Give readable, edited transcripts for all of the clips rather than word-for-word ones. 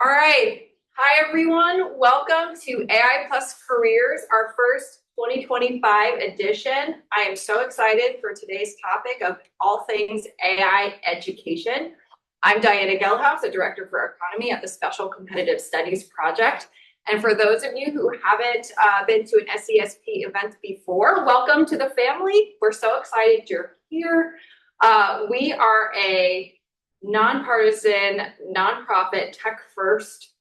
All right. Hi, everyone. Welcome to AI Plus Careers, our first 2025 edition. I am so excited for today's topic of all things AI education. I'm Diana Gelhaus, a director for economy at the Special Competitive Studies Project. And for those of you who haven't been to an SCSP event before, welcome to the family. We're so excited you're here. We are a nonpartisan, nonprofit, tech-first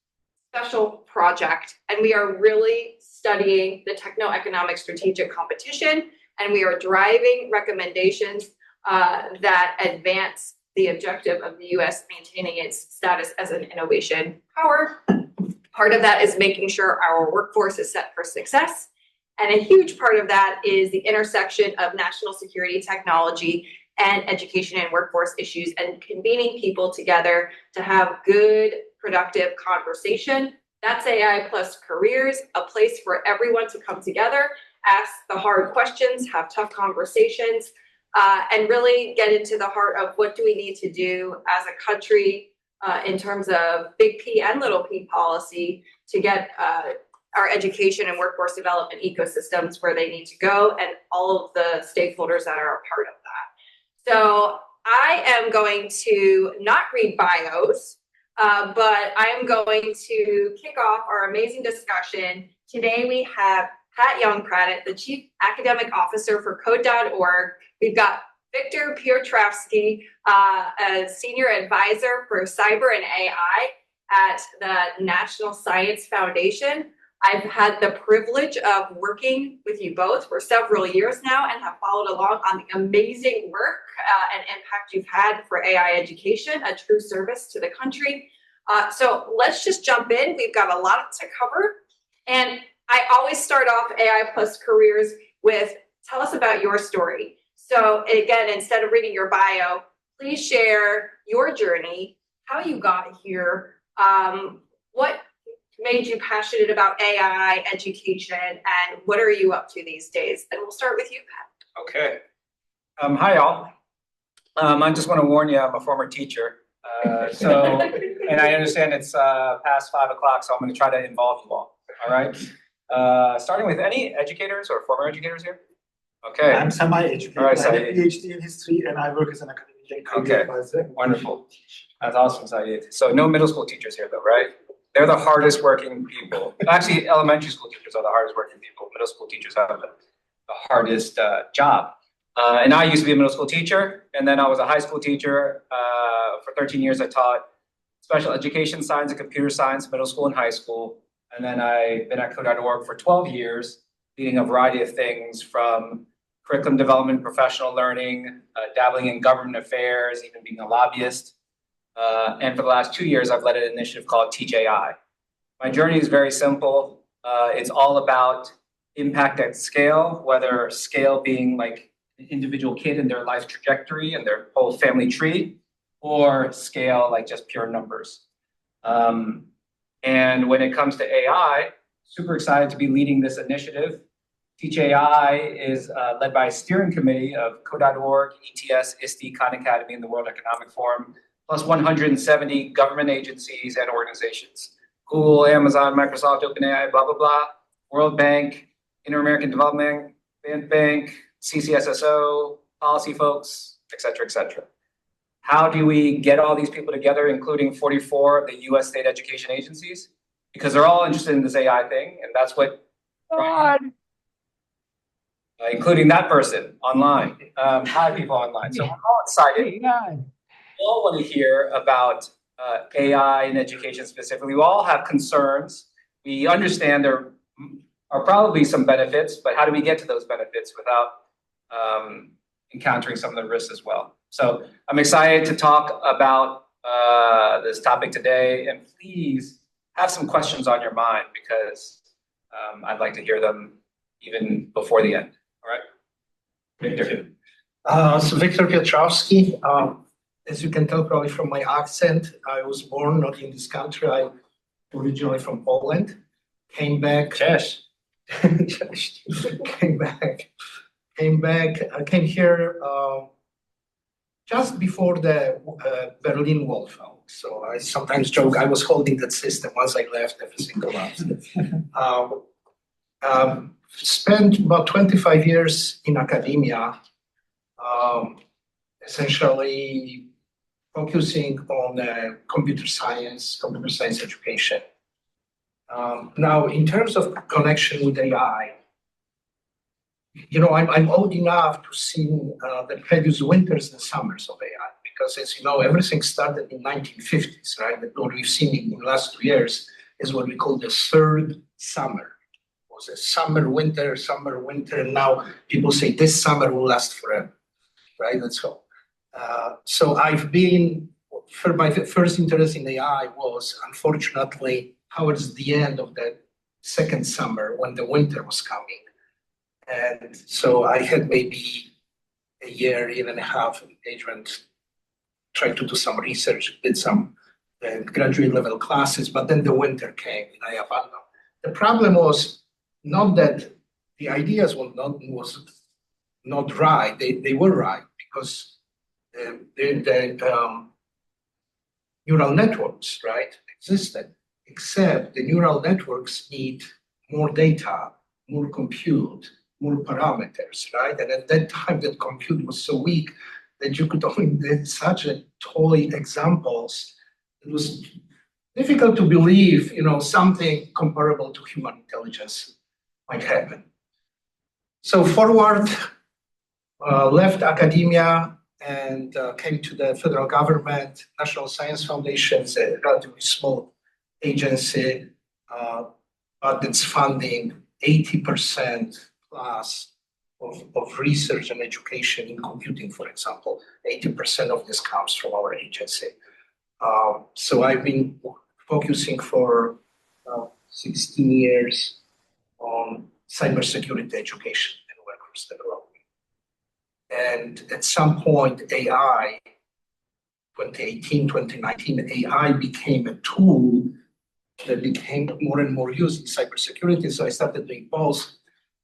special project, and we are really studying the techno-economic strategic competition, and we are driving recommendations that advance the objective of the U.S. maintaining its status as an innovation power. Part of that is making sure our workforce is set for success, and a huge part of that is the intersection of national security, technology, and education and workforce issues, and convening people together to have good, productive conversation. That's AI Plus Careers, a place for everyone to come together, ask the hard questions, have tough conversations, and really get into the heart of what do we need to do as a country in terms of big P and little p policy to get our education and workforce development ecosystems where they need to go, and all of the stakeholders that are a part of that. So I am going to not read bios, but I am going to kick off our amazing discussion. Today we have Pat Yongpradit, the Chief Academic Officer for Code.org. We've got Victor Piotrowski, a Senior Advisor for Cyber and AI at the National Science Foundation. I've had the privilege of working with you both for several years now and have followed along on the amazing work and impact you've had for AI education, a true service to the country. So let's just jump in. We've got a lot to cover. And I always start off AI Plus Careers with, tell us about your story. So again, instead of reading your bio, please share your journey, how you got here, what made you passionate about AI education, and what are you up to these days? And we'll start with you, Pat. Okay. Hi, y'all. I just want to warn you, I'm a former teacher. And I understand it's past 5 o'clock, so I'm going to try to involve you all right? Starting with any educators or former educators here? Okay. I'm semi-educated. All right, I have a PhD in history, and I work as an academic and career advisor. Wonderful. That's awesome, Saeed. So no middle school teachers here, though, right? They're the hardest working people. Actually, elementary school teachers are the hardest working people. Middle school teachers have the hardest job. And I used to be a middle school teacher, and then I was a high school teacher. For 13 years, I taught special education science and computer science, middle school and high school. And then I've been at Code.org for 12 years, leading a variety of things from curriculum development, professional learning, dabbling in government affairs, even being a lobbyist. And for the last 2 years, I've led an initiative called Teach AI. My journey is very simple. It's all about impact at scale, whether scale being like an individual kid in their life trajectory and their whole family tree, or scale like just pure numbers. And when it comes to AI, super excited to be leading this initiative. Teach AI is led by a steering committee of Code.org, ETS, ISTE, Khan Academy, and the World Economic Forum, plus 170 government agencies and organizations. Google, Amazon, Microsoft, OpenAI, blah, blah, blah. World Bank, Inter-American Development Bank, CCSSO, policy folks, et cetera, et cetera. How do we get all these people together, including 44 of the US state education agencies? Because they're all interested in this AI thing, and that's what, including that person online. Hi, people online. So we're all excited. We all want to hear about AI and education specifically. We all have concerns. We understand there are probably some benefits, but how do we get to those benefits without encountering some of the risks as well? So I'm excited to talk about this topic today, and please have some questions on your mind because I'd like to hear them even before the end. All right, Victor. So Victor Piotrowski. As you can tell probably from my accent, I was born not in this country. I'm originally from Poland. Came back. Cześć. I came here just before the Berlin Wall fell. So I sometimes joke I was holding that system. Once I left, everything collapsed. Spent about 25 years in academia, essentially focusing on computer science education. Now, in terms of connection with AI, I'm old enough to see the previous winters and summers of AI, because as you know, everything started in 1950s, right? But what we've seen in the last 2 years is what we call the third summer. It was a summer, winter, and now people say this summer will last forever, right? That's all. So my first interest in AI was unfortunately towards the end of the second summer when the winter was coming. And so I had maybe a year and a half engagement, tried to do some research, did some graduate level classes, but then the winter came and I abandoned. The problem was not that the ideas was not right, they were right, because the neural networks, right, existed, except the neural networks need more data, more compute, more parameters, right? And at that time, that compute was so weak that you could only get such a toy examples. It was difficult to believe, something comparable to human intelligence might happen. So forward, left academia and came to the federal government. National Science Foundation is a relatively small agency, but it's funding 80% plus of research and education in computing, for example. 80% of this comes from our agency. So I've been focusing for 16 years on cybersecurity education and workforce development. And at some point, AI, 2018, 2019, AI became a tool that became more and more used in cybersecurity. So I started doing both.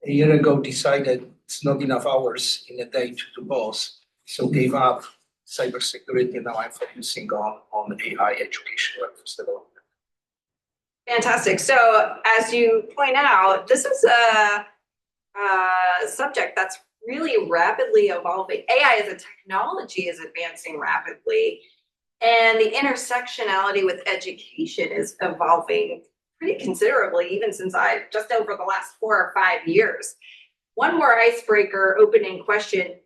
A year ago, decided it's not enough hours in a day to do both. So gave up cybersecurity. Now I'm focusing on AI education workforce development. Fantastic. So as you point out, this is a subject that's really rapidly evolving. AI as a technology is advancing rapidly, and the intersectionality with education is evolving pretty considerably, even since just over the last 4 or 5 years. One more icebreaker opening question.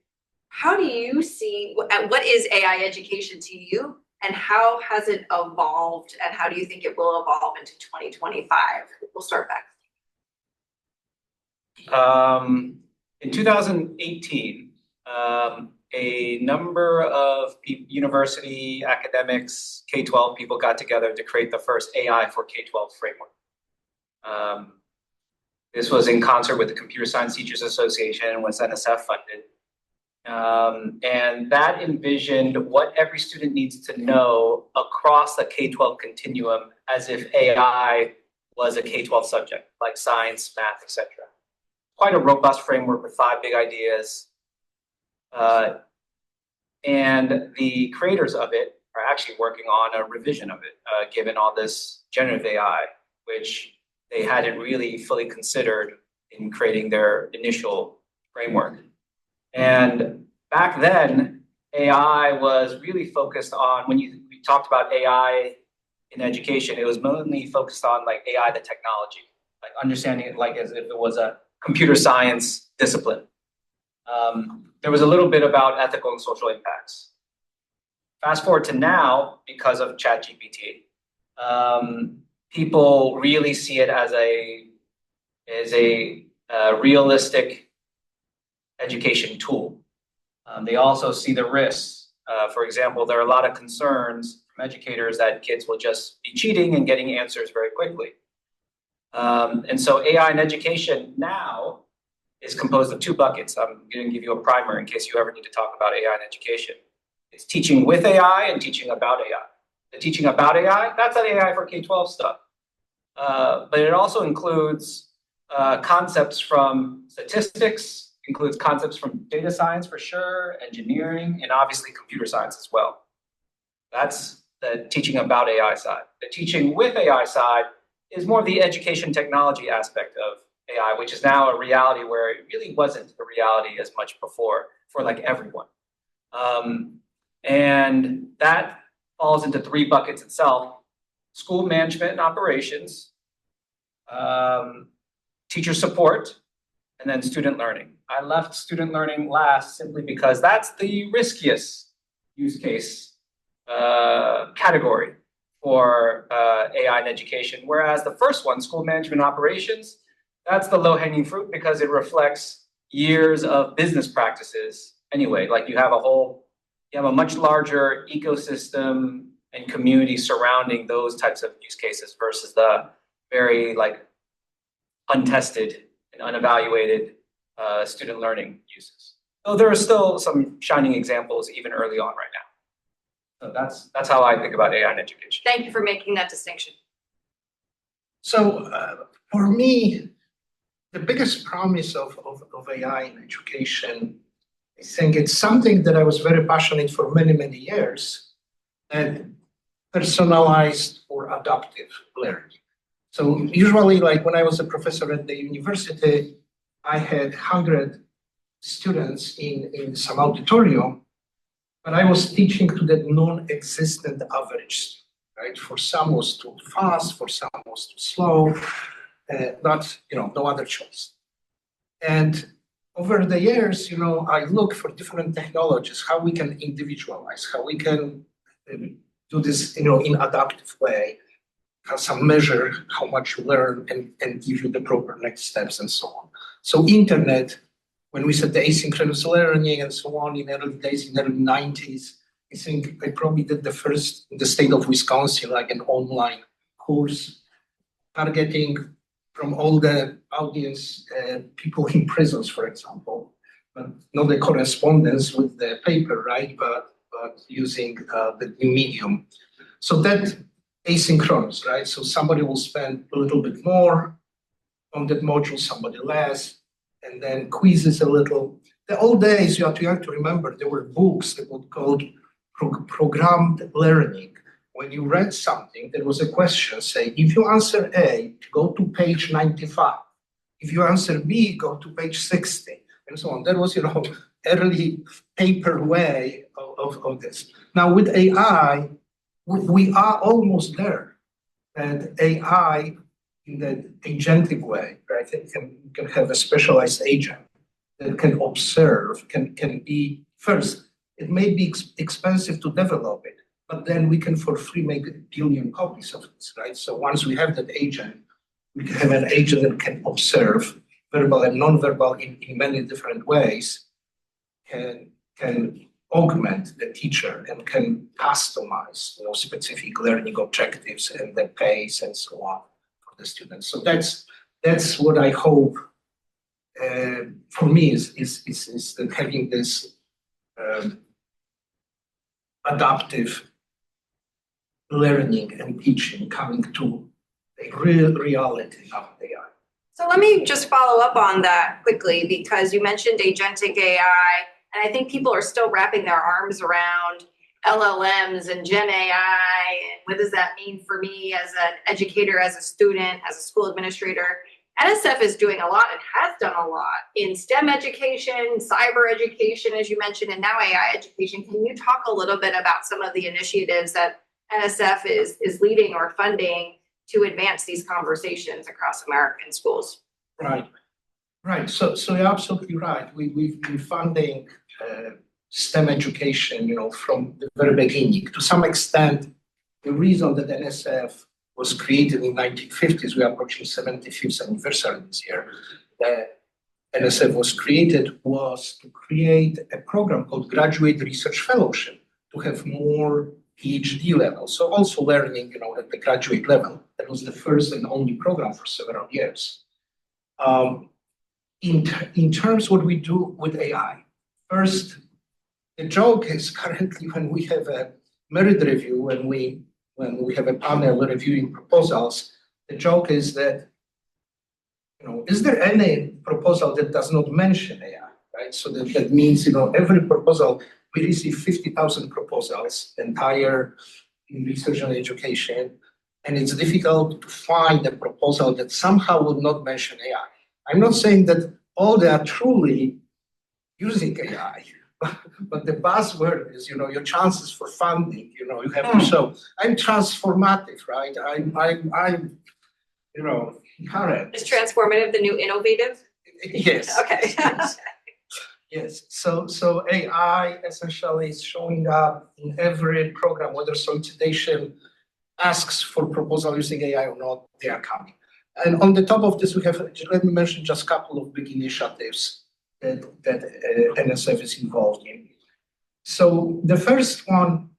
How do you see, what is AI education to you, and how has it evolved, and how do you think it will evolve into 2025? We'll start back. In 2018, a number of university academics, K-12 people got together to create the first AI for K-12 framework. This was in concert with the Computer Science Teachers Association and was NSF funded. And that envisioned what every student needs to know across the K-12 continuum as if AI was a K-12 subject, like science, math, etc. Quite a robust framework with 5 big ideas. And the creators of it are actually working on a revision of it, given all this generative AI, which they hadn't really fully considered in creating their initial framework. And back then, AI was really focused on, when we talked about AI in education, it was mainly focused on like AI, the technology, like understanding it like as if it was a computer science discipline. There was a little bit about ethical and social impacts. Fast forward to now, because of ChatGPT, people really see it as a realistic education tool. They also see the risks. For example, there are a lot of concerns from educators that kids will just be cheating and getting answers very quickly. And so AI in education now is composed of 2 buckets. I'm going to give you a primer in case you ever need to talk about AI in education. It's teaching with AI and teaching about AI. The teaching about AI, that's an AI for K-12 stuff. But it also includes concepts from statistics, includes concepts from data science for sure, engineering, and obviously computer science as well. That's the teaching about AI side. The teaching with AI side is more of the education technology aspect of AI, which is now a reality where it really wasn't a reality as much before for like everyone. And that falls into three buckets itself: school management and operations, teacher support, and then student learning. I left student learning last simply because that's the riskiest use case category for AI in education. Whereas the first one, school management and operations, that's the low-hanging fruit because it reflects years of business practices anyway. Like you have a much larger ecosystem and community surrounding those types of use cases versus the very like untested and unevaluated student learning uses. So there are still some shining examples even early on right now. So that's how I think about AI in education. Thank you for making that distinction. So for me, the biggest promise of AI in education, I think it's something that I was very passionate for many, many years, and personalized or adaptive learning. So usually, like when I was a professor at the university, I had 100 students in some auditorium, but I was teaching to the non-existent average, right? For some was too fast, for some was too slow, no other choice. And over the years, I look for different technologies, how we can individualize, how we can do this, in adaptive way, have some measure how much you learn and give you the proper next steps and so on. So internet, when we said the asynchronous learning and so on in early days, in the early 90s, I think I probably did the first in the state of Wisconsin, like an online course targeting from all the audience, people in prisons, for example, but not the correspondence with the paper, right? But using the new medium. So that asynchronous, right? So somebody will spend a little bit more on that module, somebody less, and then quizzes a little. The old days, you have to remember, there were books that were called programmed learning. When you read something, there was a question, say, if you answer A, go to page 95. If you answer B, go to page 60, and so on. That was, early paper way of this. Now with AI, we are almost there. And AI, in the agentic way, right? It can have a specialized agent that can observe, can be, first, it may be expensive to develop it, but then we can for free make a billion copies of this, right? So once we have that agent, we can have an agent that can observe verbal and non-verbal in many different ways, can augment the teacher and can customize specific learning objectives and the pace and so on for the students. So that's what I hope for me is that having this adaptive learning and teaching coming to a real reality of AI. So let me just follow up on that quickly, because you mentioned agentic AI, and I think people are still wrapping their arms around LLMs and Gen AI, and what does that mean for me as an educator, as a student, as a school administrator? NSF is doing a lot and has done a lot in STEM education, cyber education, as you mentioned, and now AI education. Can you talk a little bit about some of the initiatives that NSF is leading or funding to advance these conversations across American schools? Right. So you're absolutely right. We've been funding STEM education, from the very beginning. To some extent, the reason that NSF was created in the 1950s, we are approaching 75th anniversary this year. The NSF was created was to create a program called Graduate Research Fellowship to have more PhD level. So also learning, at the graduate level. That was the first and only program for several years. In terms what we do with AI, first, the joke is currently when we have a merit review, when we have a panel reviewing proposals, the joke is that, is there any proposal that does not mention AI, right? So that means, every proposal, we receive 50,000 proposals, entire, in research and education, and it's difficult to find a proposal that somehow would not mention AI. I'm not saying that all they are truly using AI, but the buzzword is, your chances for funding, you have to show. I'm transformative, right? I'm current. Is transformative the new innovative? Yes. Okay. Yes. So AI essentially is showing up in every program, whether solicitation asks for proposal using AI or not, they are coming. And on the top of this, let me mention just a couple of big initiatives that NSF is involved in. So the first one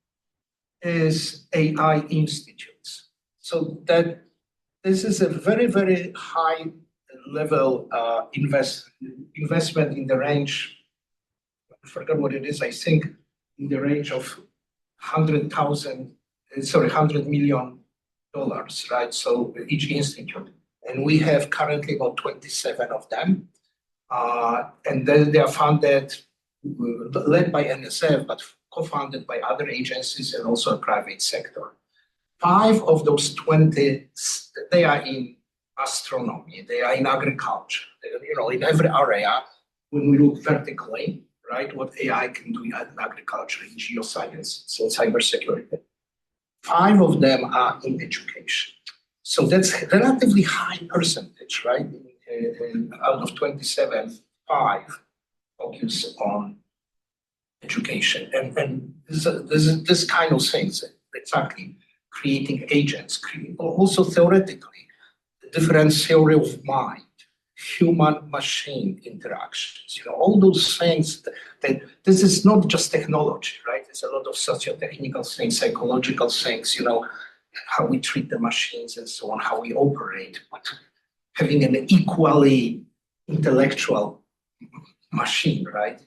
is AI institutes. So that this is a very, very high level investment in the range, I forgot what it is, I think in the range of $100 million, right? So each institute. And we have currently about 27 of them. And then they are funded, led by NSF, but co-funded by other agencies and also a private sector. 5 of those 20, they are in astronomy, they are in agriculture, in every area, when we look vertically, right, what AI can do in agriculture, in geoscience, so cybersecurity. 5 of them are in education. So that's a relatively high percentage, right? Out of 27, 5 focus on education. And this kind of things, exactly, creating agents, also theoretically, different theory of mind, human-machine interactions, all those things that this is not just technology, right? There's a lot of socio-technical things, psychological things, how we treat the machines and so on, how we operate, but having an equally intellectual machine, right?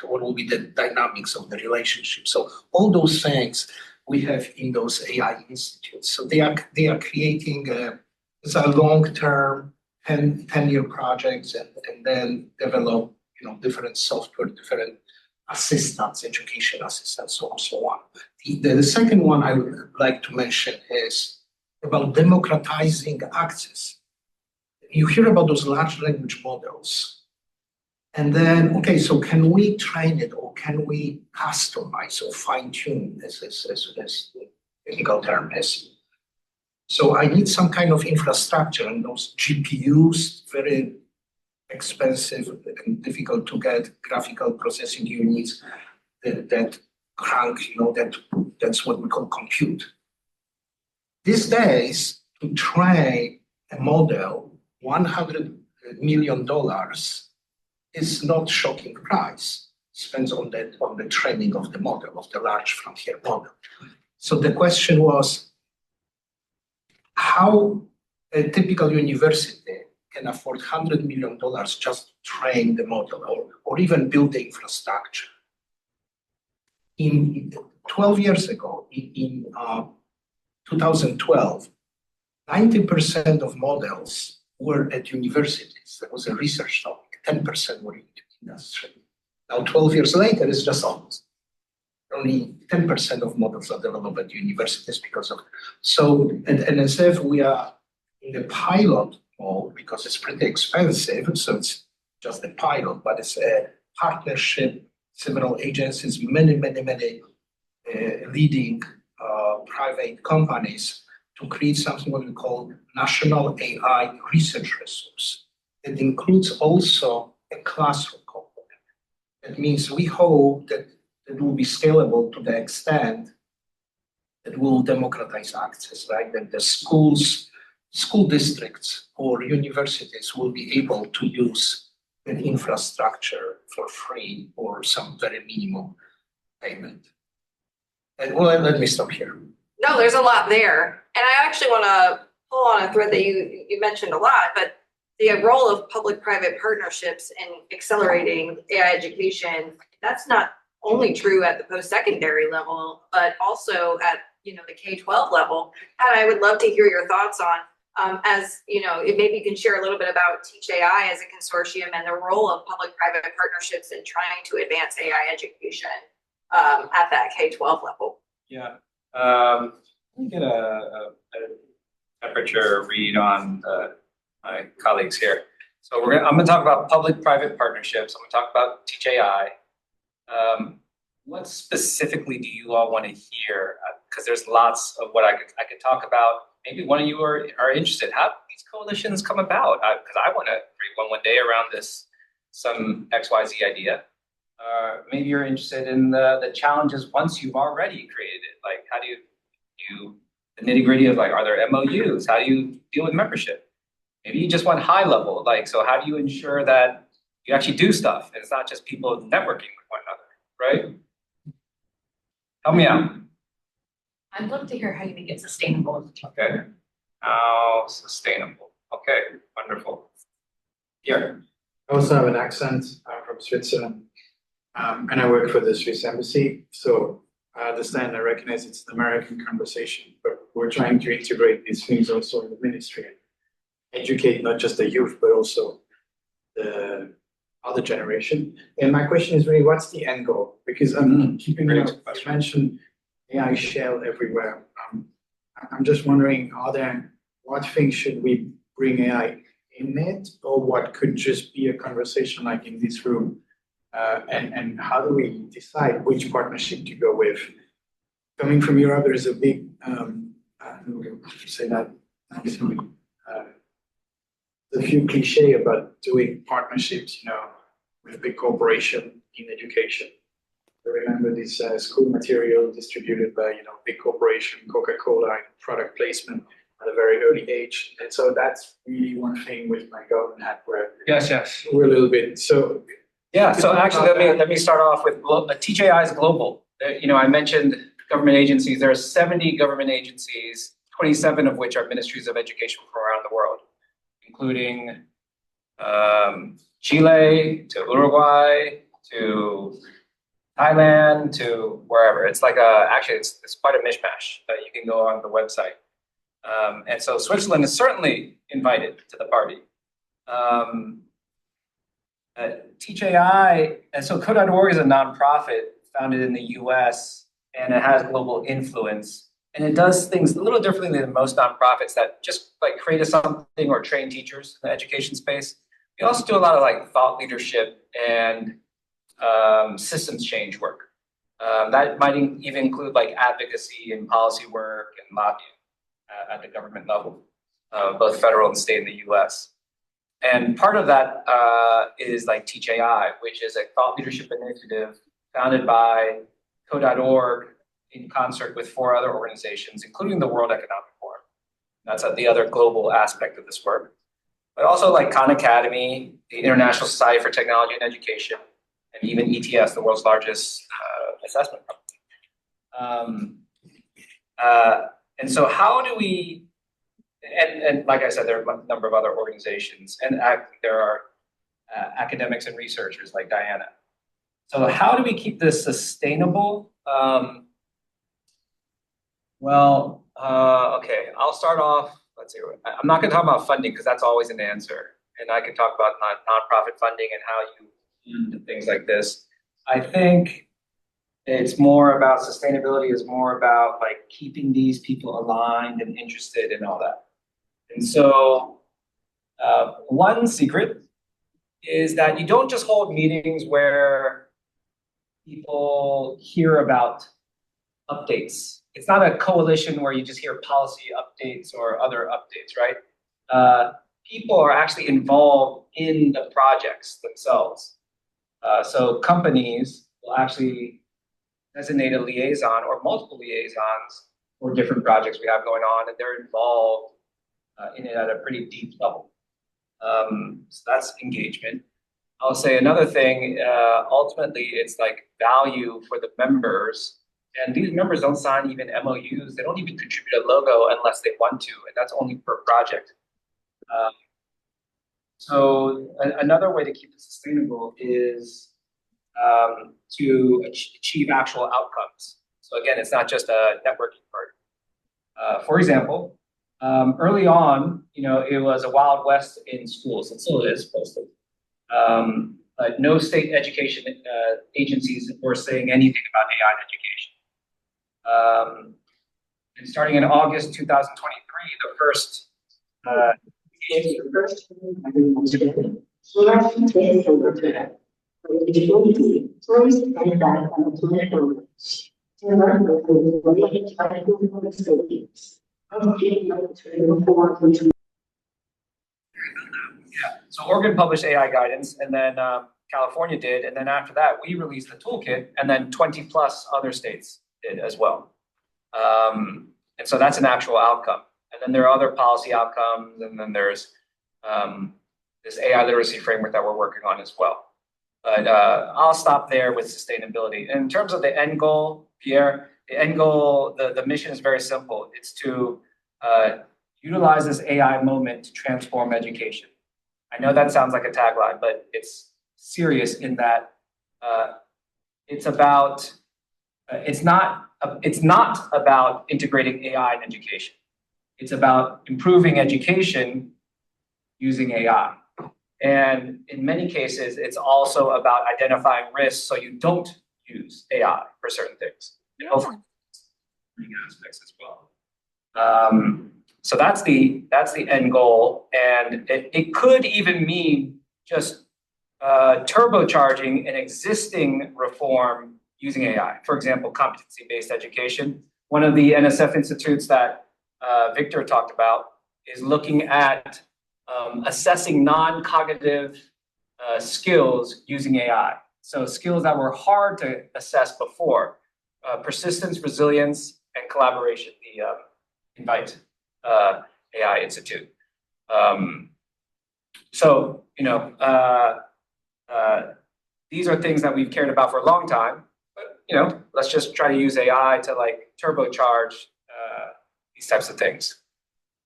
What will be the dynamics of the relationship? So all those things we have in those AI institutes. So they are creating these are long-term 10-year projects and then develop different software, different assistants, education assistants, so on, so on. The second one I would like to mention is about democratizing access. You hear about those large language models, and then, okay, so can we train it or can we customize or fine-tune, as the technical term is? So I need some kind of infrastructure, and those GPUs, very expensive and difficult to get graphical processing units that crank, that's what we call compute. These days, to train a model, $100 million is not shocking price. Depends on the training of the model, of the large frontier model. So the question was, how a typical university can afford $100 million just to train the model or even build the infrastructure? In 12 years ago, in 2012, 90% of models were at universities. That was a research topic. 10% were in the industry. Now, 12 years later, it's just almost. Only 10% of models are developed at universities because of. So at NSF, we are in the pilot mode because it's pretty expensive. So it's just a pilot, but it's a partnership, several agencies, many leading private companies to create something what we call National AI Research Resource. It includes also a classroom component. That means we hope that it will be scalable to the extent that will democratize access, right? That the schools, school districts or universities will be able to use an infrastructure for free or some very minimum payment. And well, let me stop here. No, there's a lot there. And I actually want to pull on a thread that you mentioned a lot, but the role of public-private partnerships in accelerating AI education, that's not only true at the post-secondary level, but also at the K-12 level. And I would love to hear your thoughts on, maybe you can share a little bit about Teach AI as a consortium and the role of public-private partnerships in trying to advance AI education at that K-12 level. Yeah. Get a temperature read on my colleagues here. So I'm gonna talk about public-private partnerships. I'm gonna talk about TJI. What specifically do you all want to hear? Because there's lots of what I could talk about. Maybe one of you are interested. How do these coalitions come about? Because I want to create one day around some XYZ idea. Maybe you're interested in the challenges once you've already created it. Like, how do you the nitty gritty of like, are there MOUs? How do you deal with membership? Maybe you just want high level, like, so how do you ensure that you actually do stuff and it's not just people networking with one another, right? Help me out. I'd love to hear how you make it sustainable. Okay. How sustainable? Okay, wonderful. Here. I also have an accent. I'm from Switzerland, and I work for the Swiss Embassy. So I understand, I recognize it's an American conversation, but we're trying to integrate these things also in the ministry and educate not just the youth, but also the other generation. And my question is really, what's the end goal? Because I'm keeping Great you question. mentioned AI shell everywhere. I'm just wondering, what things should we bring AI in it, or what could just be a conversation like in this room? And how do we decide which partnership to go with? Coming from Europe, there is a big, say that, a few cliche about doing partnerships, with a big corporation in education. I remember this school material distributed by, big corporation, Coca-Cola, and product placement at a very early age. And so that's really one thing with my government hat where Yes. we're a little bit, so. Yeah, so actually, let me start off with TJI is global. I mentioned government agencies. There are 70 government agencies, 27 of which are ministries of education from around the world, including Chile to Uruguay to Thailand to wherever. It's like actually it's quite a mishmash. You can go on the website. And so Switzerland is certainly invited to the party. TJI, and so Code.org is a nonprofit founded in the US, and it has global influence. And it does things a little differently than most nonprofits that just like create something or train teachers in the education space. We also do a lot of like thought leadership and systems change work. That might even include like advocacy and policy work and lobbying at the government level, both federal and state in the US. And part of that is like TJI, which is a thought leadership initiative founded by Code.org in concert with 4 other organizations, including the World Economic Forum. That's the other global aspect of this work. But also like Khan Academy, the International Society for Technology and Education, and even ETS, the world's largest assessment company. And so how do we, and like I said, there are a number of other organizations, and there are academics and researchers like Diana. So how do we keep this sustainable? Okay, I'll start off, let's see, I'm not gonna talk about funding because that's always an answer. And I can talk about nonprofit funding and how you fund things like this. I think it's more about sustainability is more about like keeping these people aligned and interested in all that. And so one secret is that you don't just hold meetings where people hear about updates. It's not a coalition where you just hear policy updates or other updates, right? People are actually involved in the projects themselves. So companies will actually designate a liaison or multiple liaisons for different projects we have going on, and they're involved in it at a pretty deep level. So that's engagement. I'll say another thing, ultimately, it's like value for the members. And these members don't sign even MOUs. They don't even contribute a logo unless they want to, and that's only per project. So another way to keep it sustainable is to achieve actual outcomes. So again, it's not just a networking part. For example, early on, it was a Wild West in schools. It still is mostly. But no state education agencies were saying anything about AI in education. And starting in August 2023, the first so Oregon published AI guidance, and then California did, and then after that, we released the toolkit, and then 20 plus other states did as well. And so that's an actual outcome. And then there are other policy outcomes, and then there's this AI literacy framework that we're working on as well. But I'll stop there with sustainability. In terms of the end goal, Pierre, the end goal, the mission is very simple. It's to utilize this AI moment to transform education. I know that sounds like a tagline, but it's serious in that it's about, it's not about integrating AI in education. It's about improving education using AI. And in many cases, it's also about identifying risks so you don't use AI for certain things. Yeah. Aspects as well. So that's the end goal, and it could even mean just turbocharging an existing reform using AI. For example, competency-based education. One of the NSF institutes that Victor talked about is looking at assessing non-cognitive skills using AI. So skills that were hard to assess before, persistence, resilience, and collaboration, the Invite AI Institute. So, these are things that we've cared about for a long time, but, let's just try to use AI to turbocharge these types of things.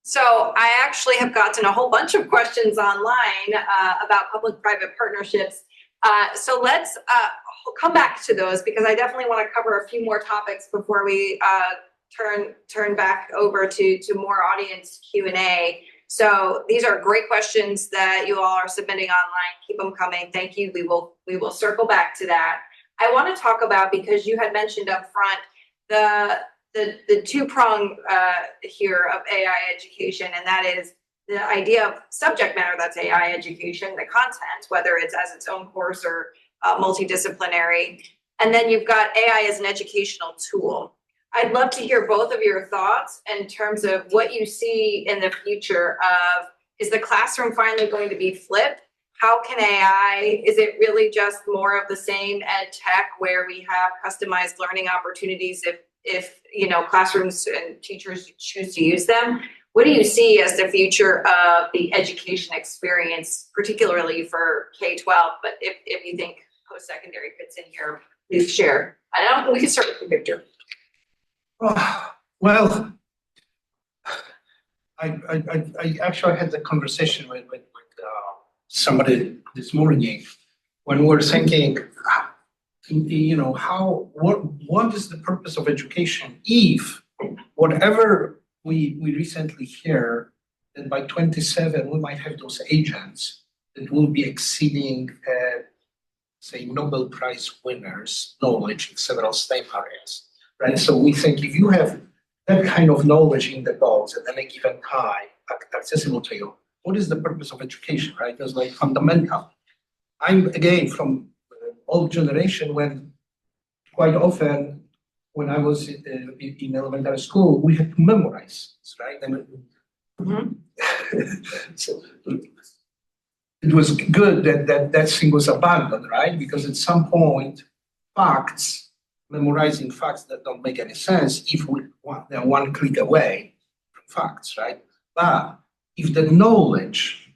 So I actually have gotten a whole bunch of questions online about public-private partnerships. So let's come back to those, because I definitely want to cover a few more topics before we turn back over to more audience Q&A. So these are great questions that you all are submitting online. Keep them coming. Thank you. We will circle back to that. I want to talk about, because you had mentioned up front the two-prong here of AI education, and that is the idea of subject matter, that's AI education, the content, whether it's as its own course or multidisciplinary. And then you've got AI as an educational tool. I'd love to hear both of your thoughts in terms of what you see in the future of, is the classroom finally going to be flipped? How can AI, is it really just more of the same ed tech where we have customized learning opportunities if classrooms and teachers choose to use them? What do you see as the future of the education experience, particularly for K-12? But if you think post-secondary fits in here, please share. We can start with Victor. Well, I actually had the conversation with somebody this morning when we were thinking, what is the purpose of education if whatever we recently hear that by 27 we might have those agents that will be exceeding say Nobel Prize winners' knowledge in several STEM areas, right? So we think if you have that kind of knowledge in the box at any given time accessible to you, what is the purpose of education, right? It's like fundamental. I'm again from old generation when quite often when I was in elementary school, we had to memorize, right? And so it was good that thing was abandoned, right? Because at some point, memorizing facts that don't make any sense if they're one click away from facts, right? But if the knowledge,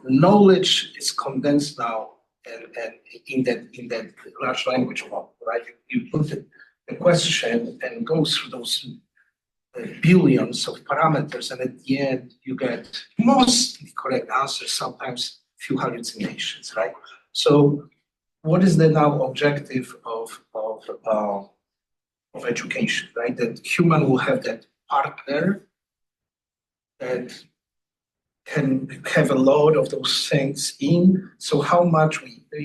knowledge is condensed now and in that large language model, right? You put the question and go through those billions of parameters, and at the end you get mostly correct answers, sometimes a few hallucinations, right? So what is the now objective of education, right? That human will have that partner that can have a lot of those things in. So how much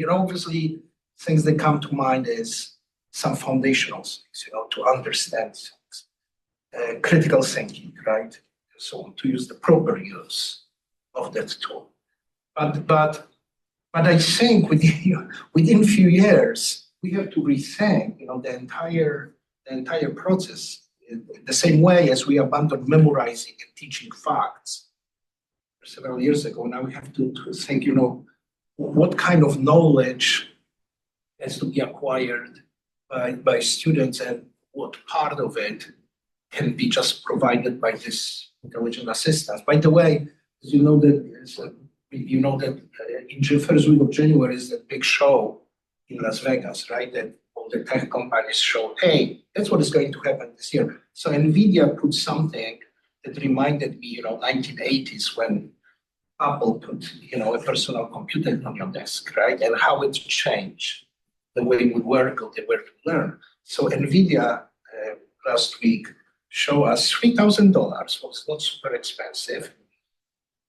obviously things that come to mind is some foundational things, to understand things. critical thinking, right? So to use the proper use of that tool. But I think within few years, we have to rethink, the entire process. The same way as we abandoned memorizing and teaching facts several years ago, now we have to think, what kind of knowledge has to be acquired by students, and what part of it can be just provided by this intelligent assistance. By the way, you know that in the first week of January is that big show in Las Vegas, right? That all the tech companies show, hey, that's what is going to happen this year. So NVIDIA put something that reminded me, 1980s when Apple put, a personal computer on your desk, right? And how it changed the way we work or the way we learn. So NVIDIA last week showed us $3,000, was not super expensive.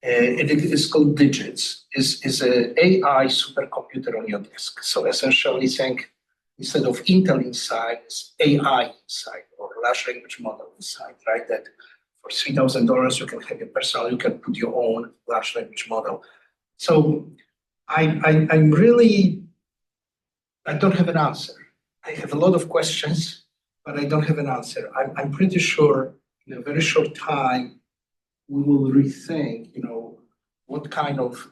It is called Digits. Is an AI supercomputer on your desk. So essentially, think instead of Intel inside, it's AI inside or large language model inside, right? That for $3,000 you can have a personal, you can put your own large language model. So I'm really, I don't have an answer. I have a lot of questions, but I don't have an answer. I'm pretty sure in a very short time we will rethink, what kind of,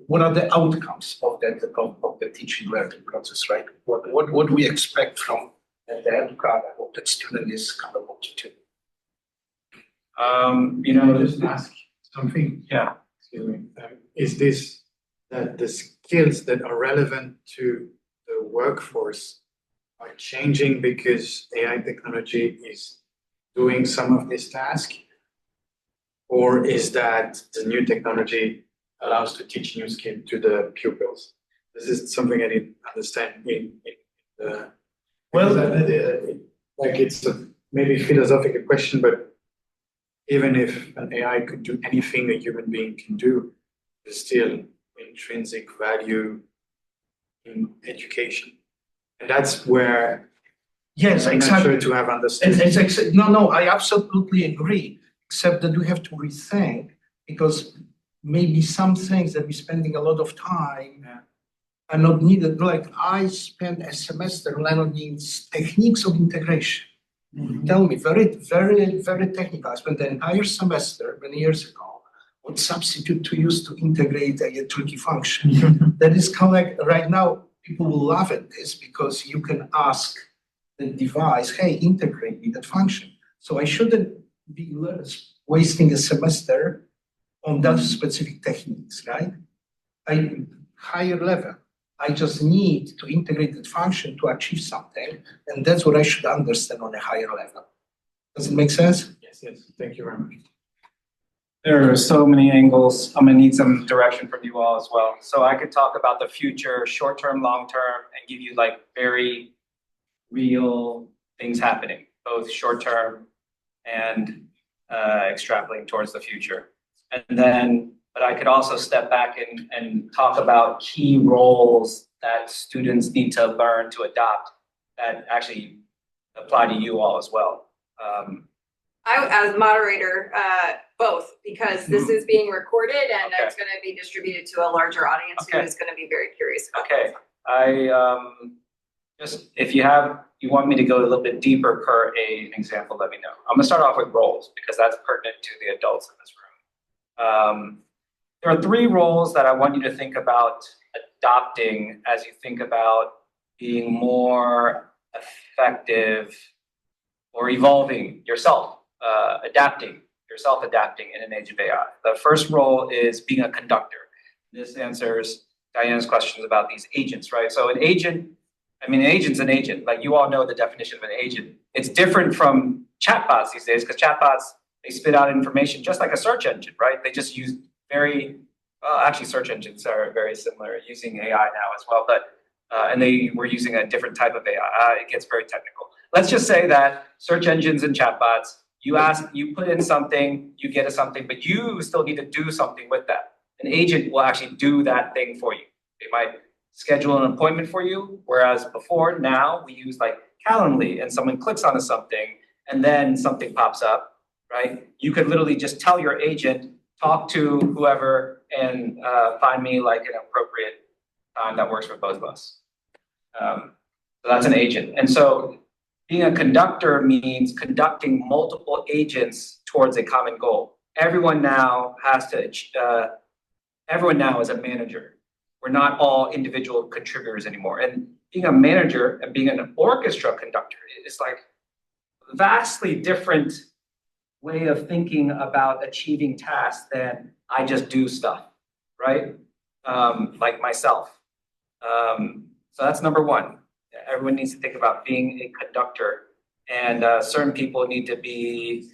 what are the outcomes of the teaching learning process, right? What we expect from the end product, what the student is capable to do. Can I just ask something? Yeah. Excuse me. Is this that the skills that are relevant to the workforce are changing because AI technology is doing some of this task? Or is that the new technology allows to teach new skill to the pupils? This is something I didn't understand in the, Well, like it's a maybe philosophical question, but even if an AI could do anything a human being can do, there's still intrinsic value in education. And that's where yes, I'm exactly. not sure to have understood. No, I absolutely agree. Except that we have to rethink, because maybe some things that we're spending a lot of time are not needed. Like I spent a semester learning techniques of integration. Tell me, very, very, very technical. I spent the entire semester many years ago what substitute to use to integrate a tricky function. That is kind of like right now, people will laugh at this because you can ask the device, hey, integrate me that function. So I shouldn't be wasting a semester on that specific techniques, right? Higher level. I just need to integrate that function to achieve something, and that's what I should understand on a higher level. Does it make sense? Yes, thank you very much. There are so many angles. I'm gonna need some direction from you all as well. So I could talk about the future, short-term, long-term, and give you like very real things happening, both short-term and extrapolating towards the future. And then, but I could also step back and talk about key roles that students need to learn to adopt that actually apply to you all as well. I, as moderator, both, because this is being recorded and it's going to be distributed to a larger audience who is going to be very curious about Okay, I just if you want me to go a little bit deeper per an example, let me know. I'm gonna start off with roles because that's pertinent to the adults in this room. There are 3 roles that I want you to think about adopting as you think about being more effective or evolving yourself, adapting in an age of AI. The first role is being a conductor. This answers Diana's questions about these agents, right? So an agent's an agent. Like you all know the definition of an agent. It's different from chatbots these days because chatbots, they spit out information just like a search engine, right? They just use actually search engines are very similar using AI now as well, but and they were using a different type of AI. It gets very technical. Let's just say that search engines and chatbots, you put in something, you get something, but you still need to do something with that. An agent will actually do that thing for you. They might schedule an appointment for you, whereas before, now we use like Calendly, and someone clicks on something and then something pops up, right? You could literally just tell your agent, talk to whoever and find me like an appropriate time that works for both of us. So that's an agent. And so being a conductor means conducting multiple agents towards a common goal. Everyone now is a manager. We're not all individual contributors anymore. And being a manager and being an orchestra conductor is like a vastly different way of thinking about achieving tasks than I just do stuff, right? Like myself. So that's number one. Everyone needs to think about being a conductor, and certain people need to be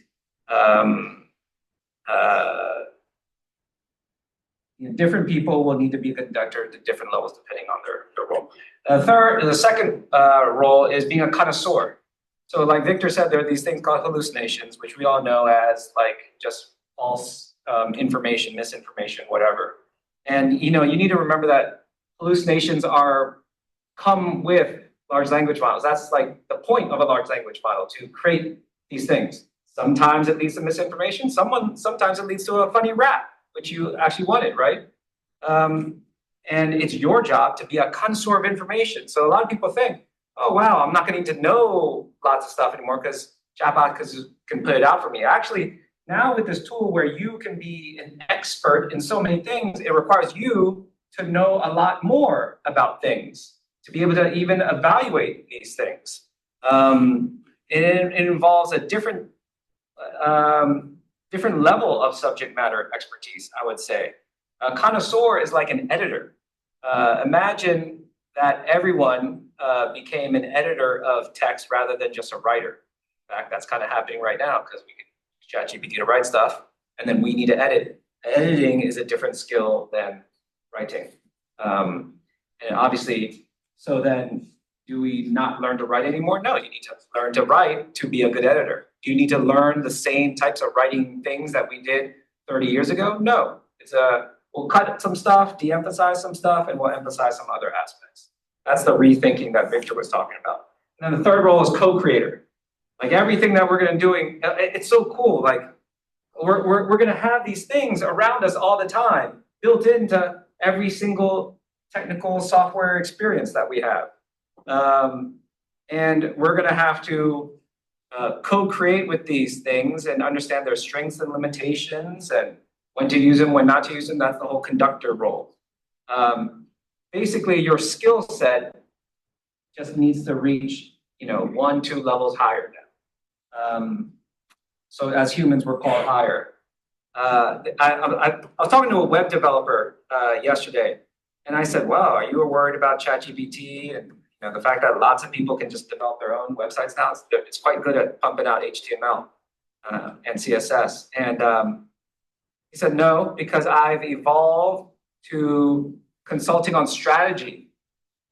different people will need to be a conductor to different levels depending on their role. The second role is being a connoisseur. So like Victor said, there are these things called hallucinations, which we all know as like just false information, misinformation, whatever. And you need to remember that hallucinations come with large language models. That's like the point of a large language model, to create these things. Sometimes it leads to misinformation. Sometimes it leads to a funny rap, which you actually wanted, right? And it's your job to be a connoisseur of information. So a lot of people think, oh, wow, I'm not going to need to know lots of stuff anymore because chatbots can put it out for me. Actually, now with this tool where you can be an expert in so many things, it requires you to know a lot more about things, to be able to even evaluate these things. It involves a different level of subject matter expertise, I would say. A connoisseur is like an editor. Imagine that everyone became an editor of text rather than just a writer. In fact, that's kind of happening right now because we can use ChatGPT to write stuff, and then we need to edit. Editing is a different skill than writing. And obviously, so then do we not learn to write anymore? No, you need to learn to write to be a good editor. Do you need to learn the same types of writing things that we did 30 years ago? No. We'll cut some stuff, de-emphasize some stuff, and we'll emphasize some other aspects. That's the rethinking that Victor was talking about. And then the third role is co-creator. Like everything that we're going to doing, it's so cool. Like we're going to have these things around us all the time, built into every single technical software experience that we have. And we're going to have to co-create with these things and understand their strengths and limitations and when to use them, when not to use them. That's the whole conductor role. Basically, your skill set just needs to reach, 1-2 levels higher now. So as humans, we're called higher. I was talking to a web developer yesterday, and I said, "Wow, are you worried about ChatGPT and the fact that lots of people can just develop their own websites now? It's quite good at pumping out HTML and CSS." And he said, "No, because I've evolved to consulting on strategy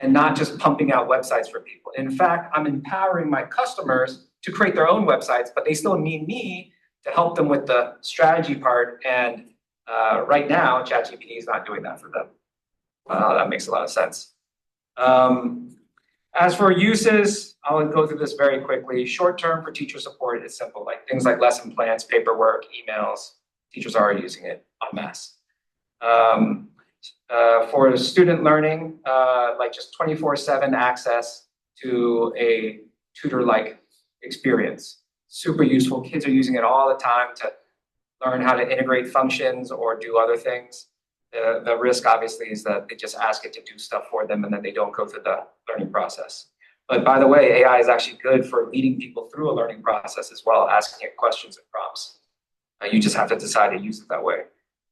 and not just pumping out websites for people. In fact, I'm empowering my customers to create their own websites, but they still need me to help them with the strategy part. And right now, ChatGPT is not doing that for them." That makes a lot of sense. As for uses, I'll go through this very quickly. Short term for teacher support is simple, like things like lesson plans, paperwork, emails. Teachers are already using it en masse. For student learning, like just 24/7 access to a tutor-like experience. Super useful. Kids are using it all the time to learn how to integrate functions or do other things. The risk, obviously, is that they just ask it to do stuff for them and then they don't go through the learning process. But by the way, AI is actually good for leading people through a learning process as well, asking it questions and prompts. You just have to decide to use it that way.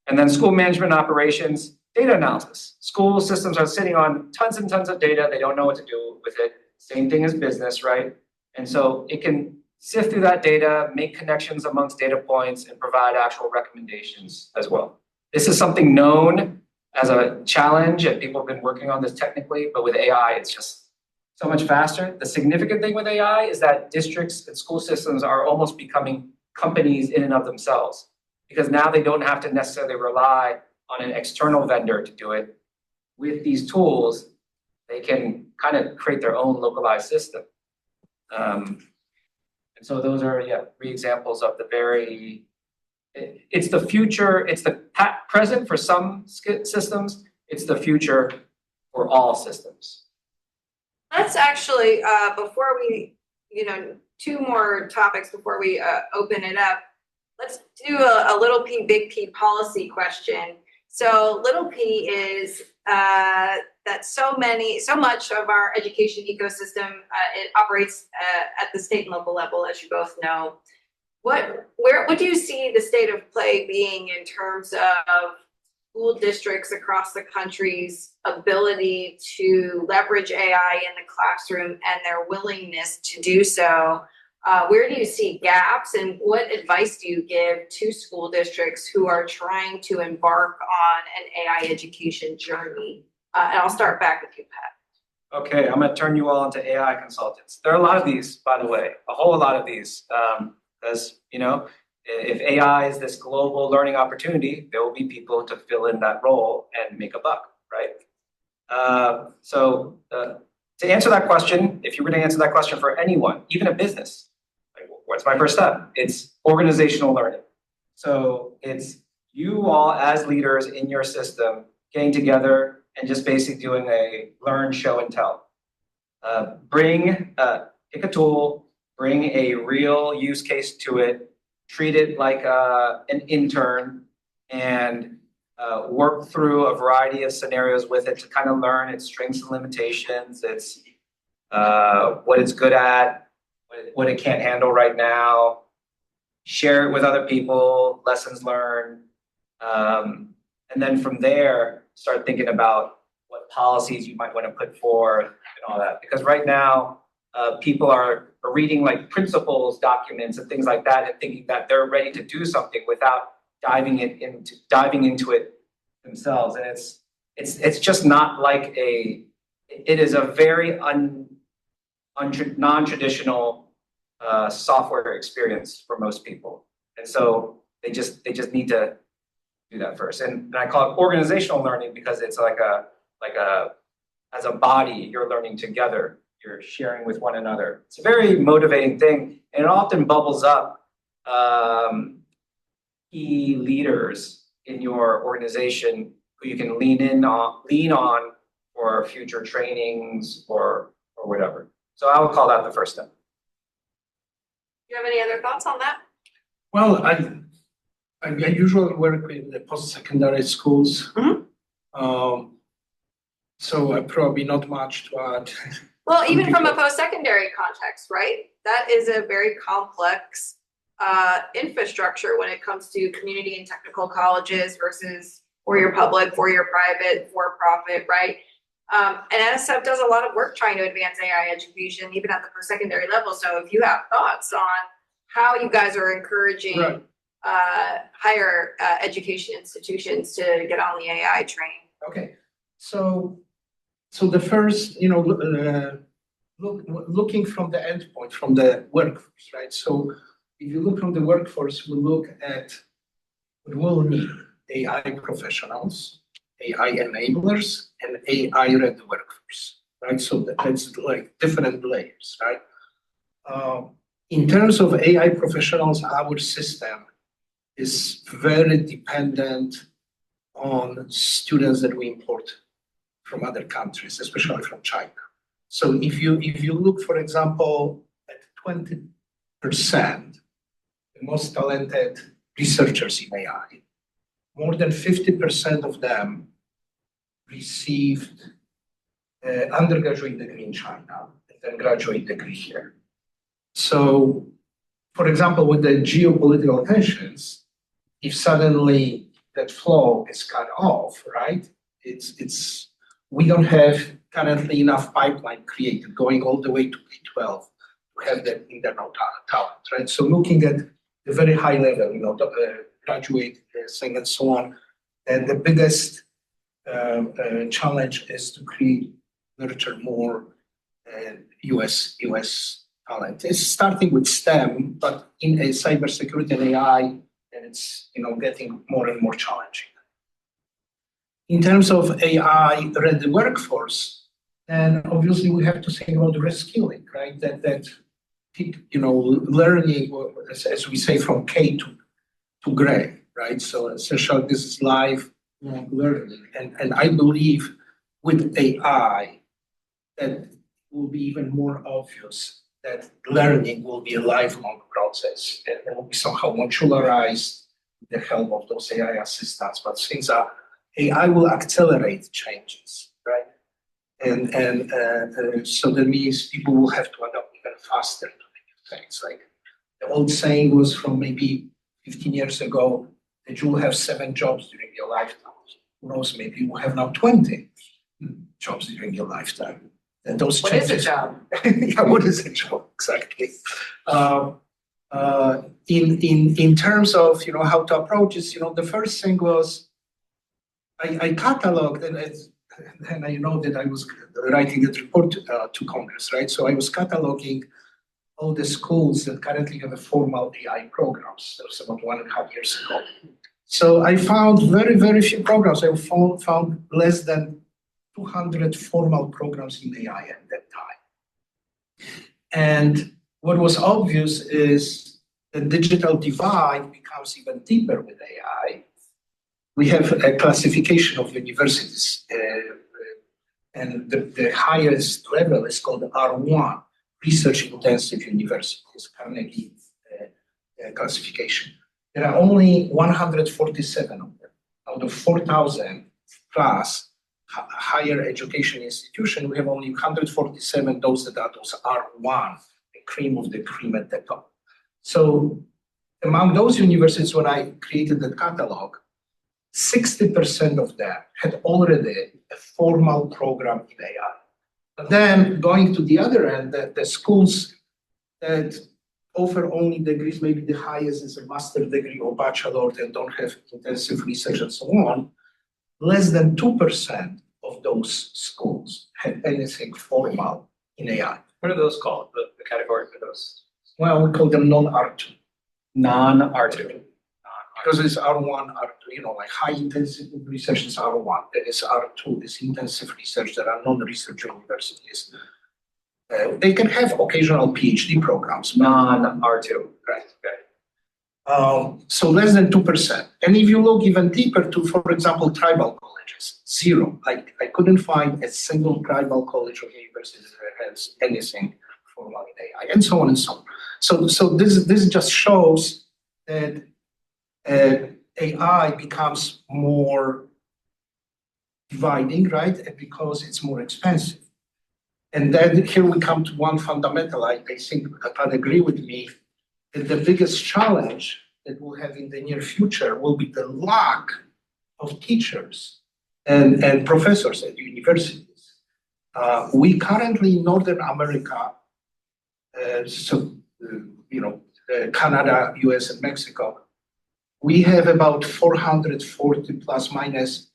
And then school management operations, data analysis. School systems are sitting on tons and tons of data. They don't know what to do with it. Same thing as business, right? And so it can sift through that data, make connections amongst data points, and provide actual recommendations as well. This is something known as a challenge, and people have been working on this technically, but with AI, it's just so much faster. The significant thing with AI is that districts and school systems are almost becoming companies in and of themselves, because now they don't have to necessarily rely on an external vendor to do it. With these tools, they can kind of create their own localized system. And And so those are, yeah, three examples of the very, it's the future, it's the present for some systems, it's the future for all systems. Let's actually, before we, two more topics before we open it up. Let's do a little p, big P policy question. So little p is that so much of our education ecosystem it operates at the state and local level, as you both know. What do you see the state of play being in terms of school districts across the country's ability to leverage AI in the classroom and their willingness to do so? Where do you see gaps, and what advice do you give to school districts who are trying to embark on an AI education journey? And I'll start back with you, Pat. Okay, I'm gonna turn you all into AI consultants. There are a lot of these, by the way, a whole lot of these. As you know, if AI is this global learning opportunity, there will be people to fill in that role and make a buck, right? To answer that question, if you were to answer that question for anyone, even a business, like, what's my first step? It's organizational learning. So it's you all as leaders in your system getting together and just basically doing a learn, show, and tell. Pick a tool, bring a real use case to it, treat it like an intern, and work through a variety of scenarios with it to kind of learn its strengths and limitations, its what it's good at, what it can't handle right now, share it with other people, lessons learned, and then from there, start thinking about what policies you might want to put forth and all that. Because right now, people are reading like principles documents and things like that and thinking that they're ready to do something without diving into it themselves. And it's just not like it is a very non-traditional software experience for most people. And so they just need to do that first. And I call it organizational learning because it's like a as a body, you're learning together. You're sharing with one another. It's a very motivating thing, and it often bubbles up key leaders in your organization who you can lean on for future trainings or whatever. So I would call that the first step. Do you have any other thoughts on that? Well, I usually work with the post-secondary schools. So I probably not much to add. Well, even from a post-secondary context, right? That is a very complex infrastructure when it comes to community and technical colleges versus four-year public, four-year private, for-profit, right? And NSF does a lot of work trying to advance AI education, even at the post-secondary level. So if you have thoughts on how you guys are encouraging higher education institutions to get on the AI train. Okay, so the first, looking from the endpoint, from the workforce, right? So if you look from the workforce, we look at we will need AI professionals, AI enablers, and AI-ready workforce, right? So that's like different layers, right? In terms of AI professionals, our system is very dependent on students that we import from other countries, especially from China. So if you look, for example, at 20%, the most talented researchers in AI, more than 50% of them received undergraduate degree in China and then graduate degree here. So, for example, with the geopolitical tensions, if suddenly that flow is cut off, right? We don't have currently enough pipeline created going all the way to K-12 to have that internal talent, right? So looking at the very high level, graduate thing and so on, and the biggest challenge is to nurture more US talent. It's starting with STEM, but in a cybersecurity and AI, and it's getting more and more challenging. In terms of AI-ready workforce, then obviously we have to think about reskilling, right? That learning, as we say, from K to gray, right? So essentially, this is live learning, and I believe with AI that will be even more obvious that learning will be a lifelong process and it will be somehow modularized with the help of those AI assistants. But AI will accelerate changes, right? And so that means people will have to adapt even faster to new things. Like the old saying was from maybe 15 years ago that you will have 7 jobs during your lifetime. Who knows, maybe you will have now 20 jobs during your lifetime. And those What changes, is a job? Yeah, what is a job exactly? In terms of how to approach this, the first thing was I cataloged and I know that I was writing that report to Congress, right? So I was cataloging all the schools that currently have a formal AI programs. That was about 1.5 years ago. So I found very, very few programs. I found less than 200 formal programs in AI at that time. And what was obvious is the digital divide becomes even deeper with AI. We have a classification of universities, and the highest level is called R1, Research Intensive Universities, Carnegie classification. There are only 147 of them. Out of 4,000 plus higher education institution, we have only 147, those are R1, the cream of the cream at the top. So among those universities, when I created the catalog, 60% of them had already a formal program in AI. But then going to the other end, the schools that offer only degrees, maybe the highest is a master's degree or bachelor, and don't have intensive research and so on, less than 2% of those schools have anything formal in AI. What are those called, the category for those? Well, we call them non-R2. Non-R2. Because it's R1, R2, like high intensive research is R1, that is R2, is intensive research, there are non-research universities. They can have occasional PhD programs. Non-R2, right, okay. So less than 2%. And if you look even deeper to, for example, tribal colleges, 0. I couldn't find a single tribal college or university that has anything formal in AI, and so on and so on. So this just shows that AI becomes more dividing, right? Because it's more expensive. And then here we come to one fundamental, I think Pat agree with me, that the biggest challenge that we'll have in the near future will be the lack of teachers and professors at universities. We currently in Northern America, Canada, US, and Mexico, we have about 440 plus minus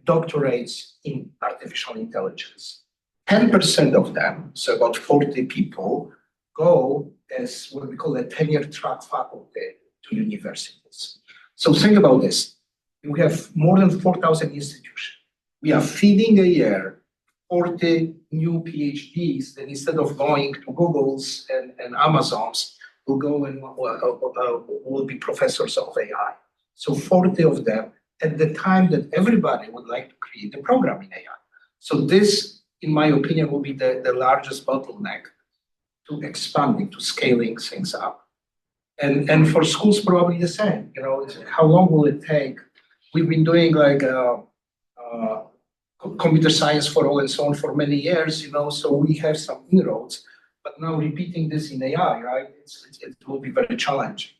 doctorates in artificial intelligence. 10% of them, so about 40 people, go as what we call a tenure track faculty to universities. So think about this. We have more than 4,000 institutions. We are feeding a year 40 new PhDs that instead of going to Google's and Amazon's, will go and will be professors of AI. So 40 of them at the time that everybody would like to create a program in AI. So this, in my opinion, will be the largest bottleneck to expanding, to scaling things up. And for schools, probably the same. How long will it take? We've been doing computer science for all and so on for many years, so we have some inroads. But now repeating this in AI, right? It will be very challenging.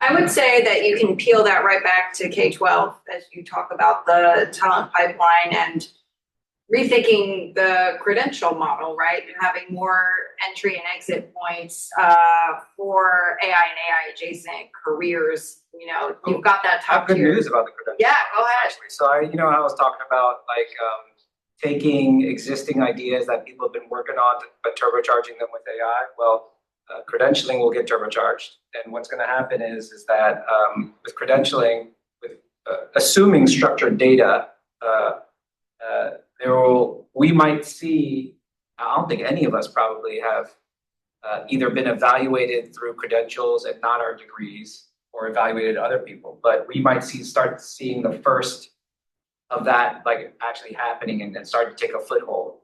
I would say that you can peel that right back to K-12 as you talk about the talent pipeline and rethinking the credential model, right? And having more entry and exit points for AI and AI adjacent careers. You've got that top tier. I have good news about the credential. Yeah, go ahead. Actually. So I was talking about taking existing ideas that people have been working on, but turbocharging them with AI. Well, credentialing will get turbocharged. And what's going to happen is that with credentialing, with assuming structured data, we might see, I don't think any of us probably have either been evaluated through credentials and not our degrees, or evaluated other people. But we might start seeing the first of that like actually happening and start to take a foothold.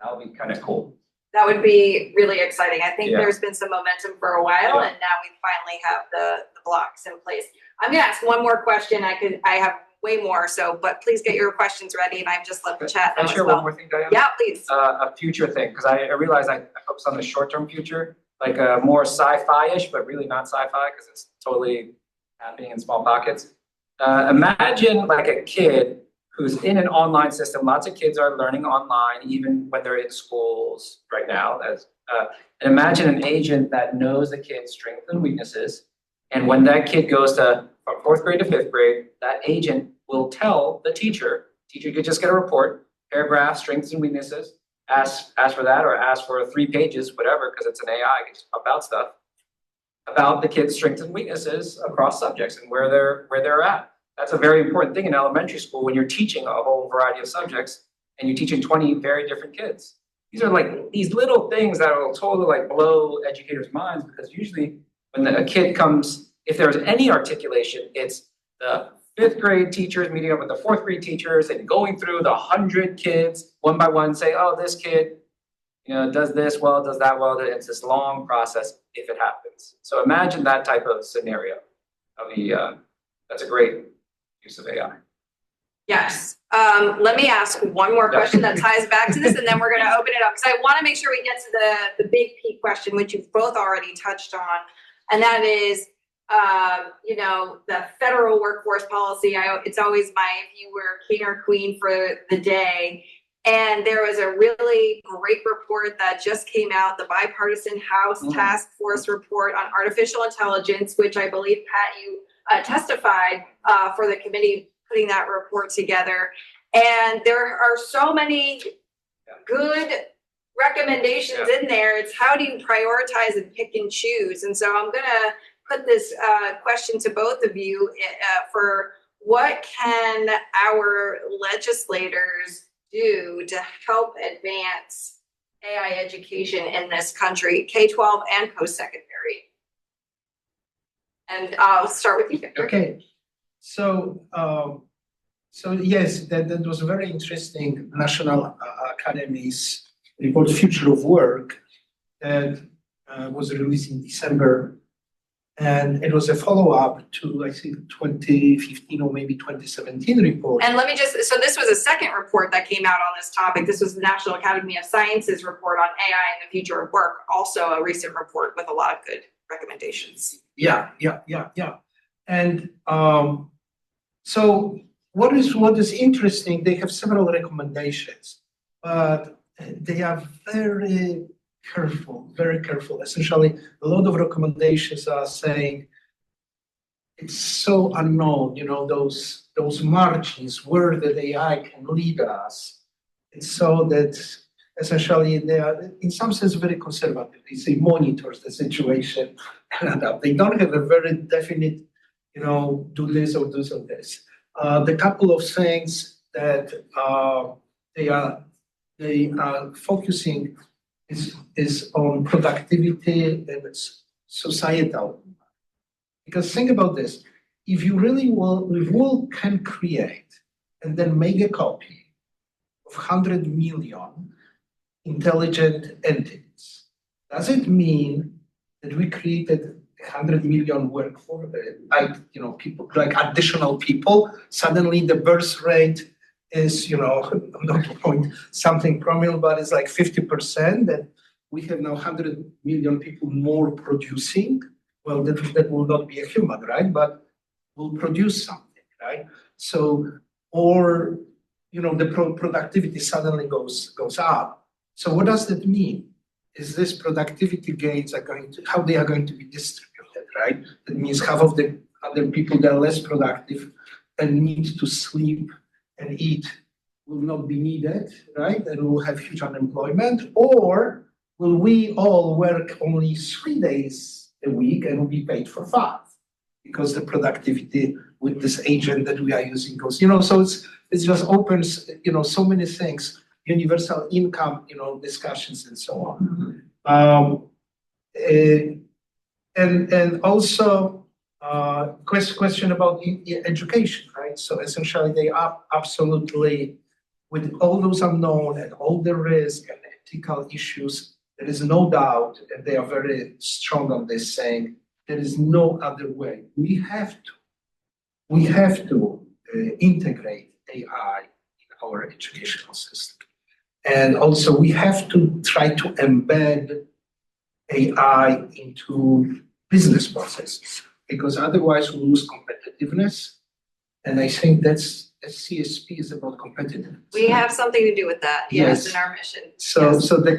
That would be kind of cool. That would be really exciting. I think Yeah. there's been some momentum for a while, Yeah. and now we finally have the blocks in place. I'm gonna ask one more question. I have way more, but please get your questions ready, and I've just left the chat now Can I as share well. one more thing, Diane? Yeah, please. A future thing, because I realize I focus on the short-term future, like more sci-fi-ish, but really not sci-fi because it's totally happening in small pockets. Imagine like a kid who's in an online system. Lots of kids are learning online, even when they're in schools right now. And imagine an agent that knows the kid's strengths and weaknesses. And when that kid goes from 4th grade to 5th grade, that agent will tell the teacher. Teacher could just get a report, paragraph, strengths and weaknesses, ask for that, or ask for 3 pages, whatever, because it's an AI, it can just pump out stuff about the kid's strengths and weaknesses across subjects and where they're at. That's a very important thing in elementary school when you're teaching a whole variety of subjects and you're teaching 20 very different kids. These are like these little things that will totally like blow educators' minds, because usually when a kid comes, if there's any articulation, it's the 5th grade teachers meeting up with the 4th grade teachers and going through the 100 kids one by one, say, oh, this kid, does this well, does that well. It's this long process if it happens. So imagine that type of scenario. That's a great use of AI. Yes. Let me ask one more question that ties back to this, and then we're going to open it up, because I want to make sure we get to the big P question, which you've both already touched on, and that is, the federal workforce policy. It's always if you were king or queen for the day. And there was a really great report that just came out, the bipartisan House Task Force report on artificial intelligence, which I believe, Pat, you testified for the committee putting that report together. And there are so many good recommendations in there. It's how do you prioritize and pick and choose? And so I'm going to put this question to both of you for what can our legislators do to help advance AI education in this country, K-12 and post-secondary? And I'll start with you, Victor. Okay, so yes, that was a very interesting National Academy's report, Future of Work, that was released in December. And it was a follow-up to, I think, 2015 or maybe 2017 report. And so this was a second report that came out on this topic. This was the National Academy of Sciences report on AI and the future of work, also a recent report with a lot of good recommendations. Yeah. And so what is interesting, they have several recommendations, but they are very careful. Essentially, a lot of recommendations are saying it's so unknown, those margins where the AI can lead us. It's so that essentially they are, in some sense, very conservative. They say monitors the situation and adapt. They don't have a very definite, do this or this or this. The couple of things that they are focusing is on productivity and societal. Because think about this, if we can create and then make a copy of 100 million intelligent entities, does it mean that we created 100 million workforce, people, like additional people? Suddenly the birth rate is, I'm not point something promille, but it's like 50%, that we have now 100 million people more producing. Well, that will not be a human, right? But will produce something, right? So, or, the productivity suddenly goes up. So what does that mean? Is this productivity gains how they are going to be distributed, right? That means half of the other people that are less productive and need to sleep and eat will not be needed, right? And we'll have huge unemployment. Or will we all work only 3 days a week and will be paid for 5? Because the productivity with this agent that we are using goes, so it just opens, so many things, universal income, discussions and so on. And also, question about education, right? So essentially, they are absolutely, with all those unknown and all the risk and ethical issues, there is no doubt, and they are very strong on this, saying there is no other way. We have to integrate AI in our educational system. And also, we have to try to embed AI into business processes, because otherwise we lose competitiveness. And I think that's SCSP is about competitiveness. We have something to do with that, yes, Yes. in our mission. So, Yes. so the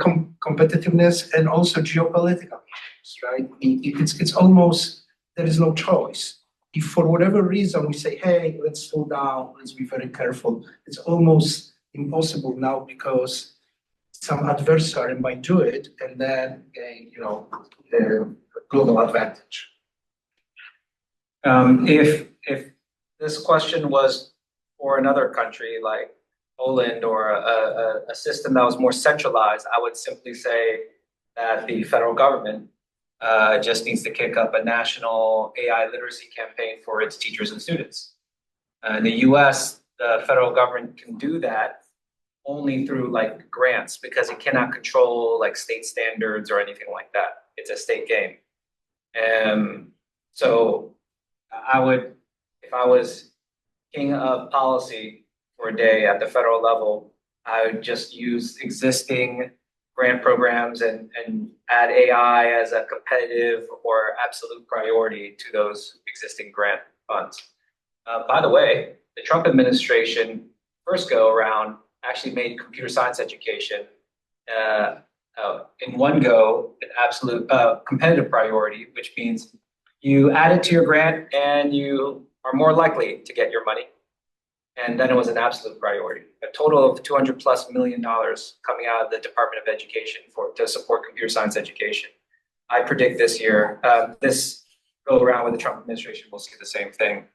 competitiveness and also geopolitical issues, right? It's almost, there is no choice. If for whatever reason we say, hey, let's slow down, let's be very careful, it's almost impossible now because some adversary might do it and then gain, global advantage. If this question was for another country like Poland or a system that was more centralized, I would simply say that the federal government just needs to kick up a national AI literacy campaign for its teachers and students. In the US, the federal government can do that only through like grants because it cannot control like state standards or anything like that. It's a state game. So I would, if I was king of policy for a day at the federal level, I would just use existing grant programs and add AI as a competitive or absolute priority to those existing grant funds. By the way, the Trump administration first go around actually made computer science education in one go an absolute competitive priority, which means you add it to your grant and you are more likely to get your money. And then it was an absolute priority. A total of $200+ million coming out of the Department of Education to support computer science education. I predict this year, this go around with the Trump administration, we'll see the same thing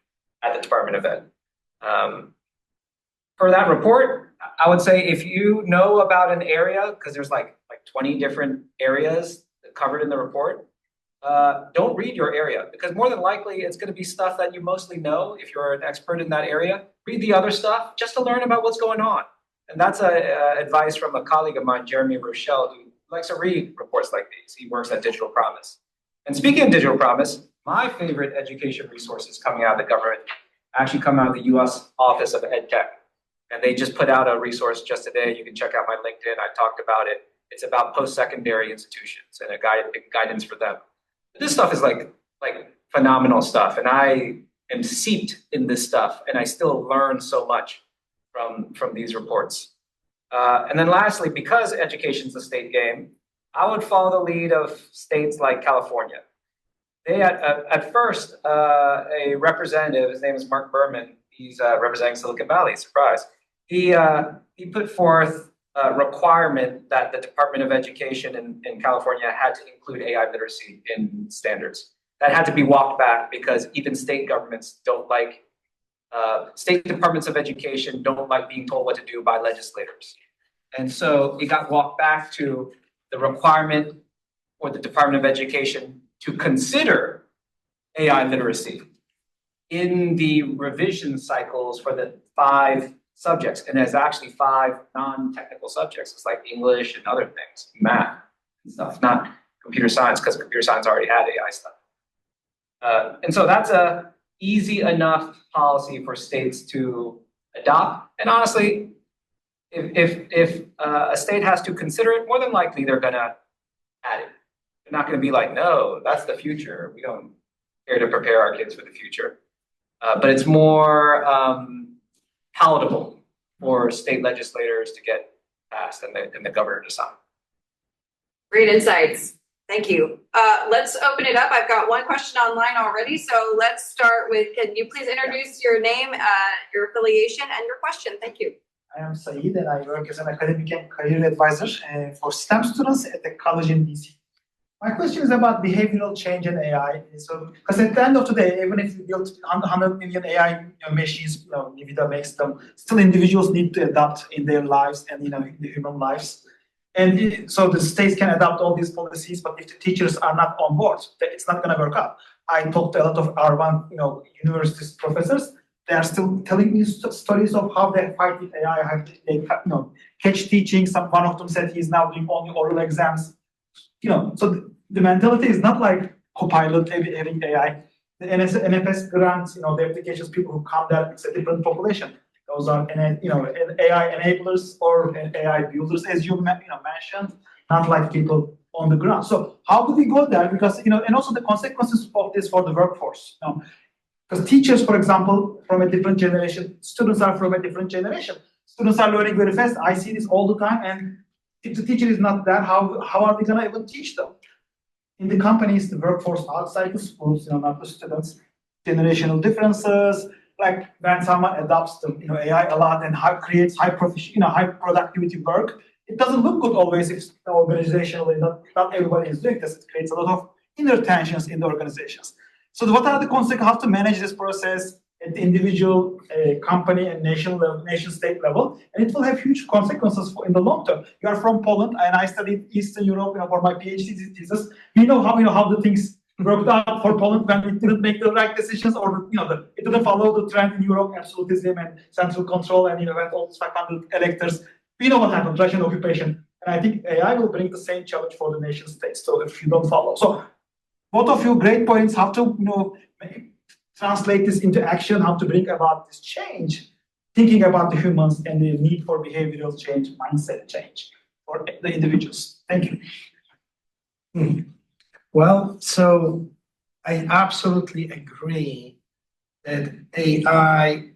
at the Department of Ed. For that report, I would say if you know about an area, because there's like 20 different areas covered in the report, don't read your area, because more than likely it's going to be stuff that you mostly know if you're an expert in that area. Read the other stuff just to learn about what's going on. And that's advice from a colleague of mine, Jeremy Rochelle, who likes to read reports like these. He works at Digital Promise. And speaking of Digital Promise, my favorite education resources coming out of the government actually come out of the US Office of EdTech. And they just put out a resource just today. You can check out my LinkedIn. I talked about it. It's about post-secondary institutions and a guidance for them. This stuff is like phenomenal stuff. And I am seeped in this stuff. And I still learn so much from these reports. And then lastly, because education is a state game, I would follow the lead of states like California. They at first, a representative, his name is Mark Berman, he's representing Silicon Valley, surprise. He put forth a requirement that the Department of Education in California had to include AI literacy in standards. That had to be walked back because even state governments don't like, state departments of education don't like being told what to do by legislators. And so it got walked back to the requirement for the Department of Education to consider AI literacy in the revision cycles for the 5 subjects. And there's actually 5 non-technical subjects. It's like English and other things, math and stuff, not computer science, because computer science already had AI stuff. And so that's a easy enough policy for states to adopt. And honestly, if a state has to consider it, more than likely they're gonna add it. They're not gonna be like, no, that's the future. We don't care to prepare our kids for the future. But it's more palatable for state legislators to get passed and the governor to sign. Great insights. Thank you. Let's open it up. I've got one question online already. So let's start with, can you please introduce your name, your affiliation, and your question? Thank you. I am Saeed and I work as an academic and career advisor for STEM students at the college in DC. My question is about behavioral change in AI. So, because at the end of the day, even if you build 100 million AI machines, NVIDIA makes them, still individuals need to adapt in their lives and in the human lives. And so the states can adopt all these policies, but if the teachers are not on board, it's not going to work out. I talked to a lot of R1, university professors. They are still telling me stories of how they fight with AI, how they catch teaching. One of them said he's now doing only oral exams. So the mentality is not like Copilot having AI. The NFS grants, the applications, people who come there, it's a different population. Those are, AI enablers or AI builders, as you mentioned, not like people on the ground. So how do we go there? Because, and also the consequences of this for the workforce. Because teachers, for example, from a different generation, students are from a different generation. Students are learning very fast. I see this all the time. And if the teacher is not there, how are we going to even teach them? In the companies, the workforce outside the schools, not the students, generational differences, like when someone adopts the AI a lot and creates high productivity work, it doesn't look good always if organizationally not everybody is doing this. It creates a lot of inner tensions in the organizations. So what are the consequences? How to manage this process at the individual company and nation state level, and it will have huge consequences in the long term. You are from Poland, and I studied Eastern Europe, for my PhD thesis. We know how the things worked out for Poland when it didn't make the right decisions, or it didn't follow the trend in Europe, absolutism and central control, and went all 500 electors. We know what happened, Russian occupation, and I think AI will bring the same challenge for the nation states. So if you don't follow, so both of you great points. How to translate this into action, how to bring about this change, thinking about the humans and the need for behavioral change, mindset change for the individuals. Thank you. Well, so I absolutely agree that AI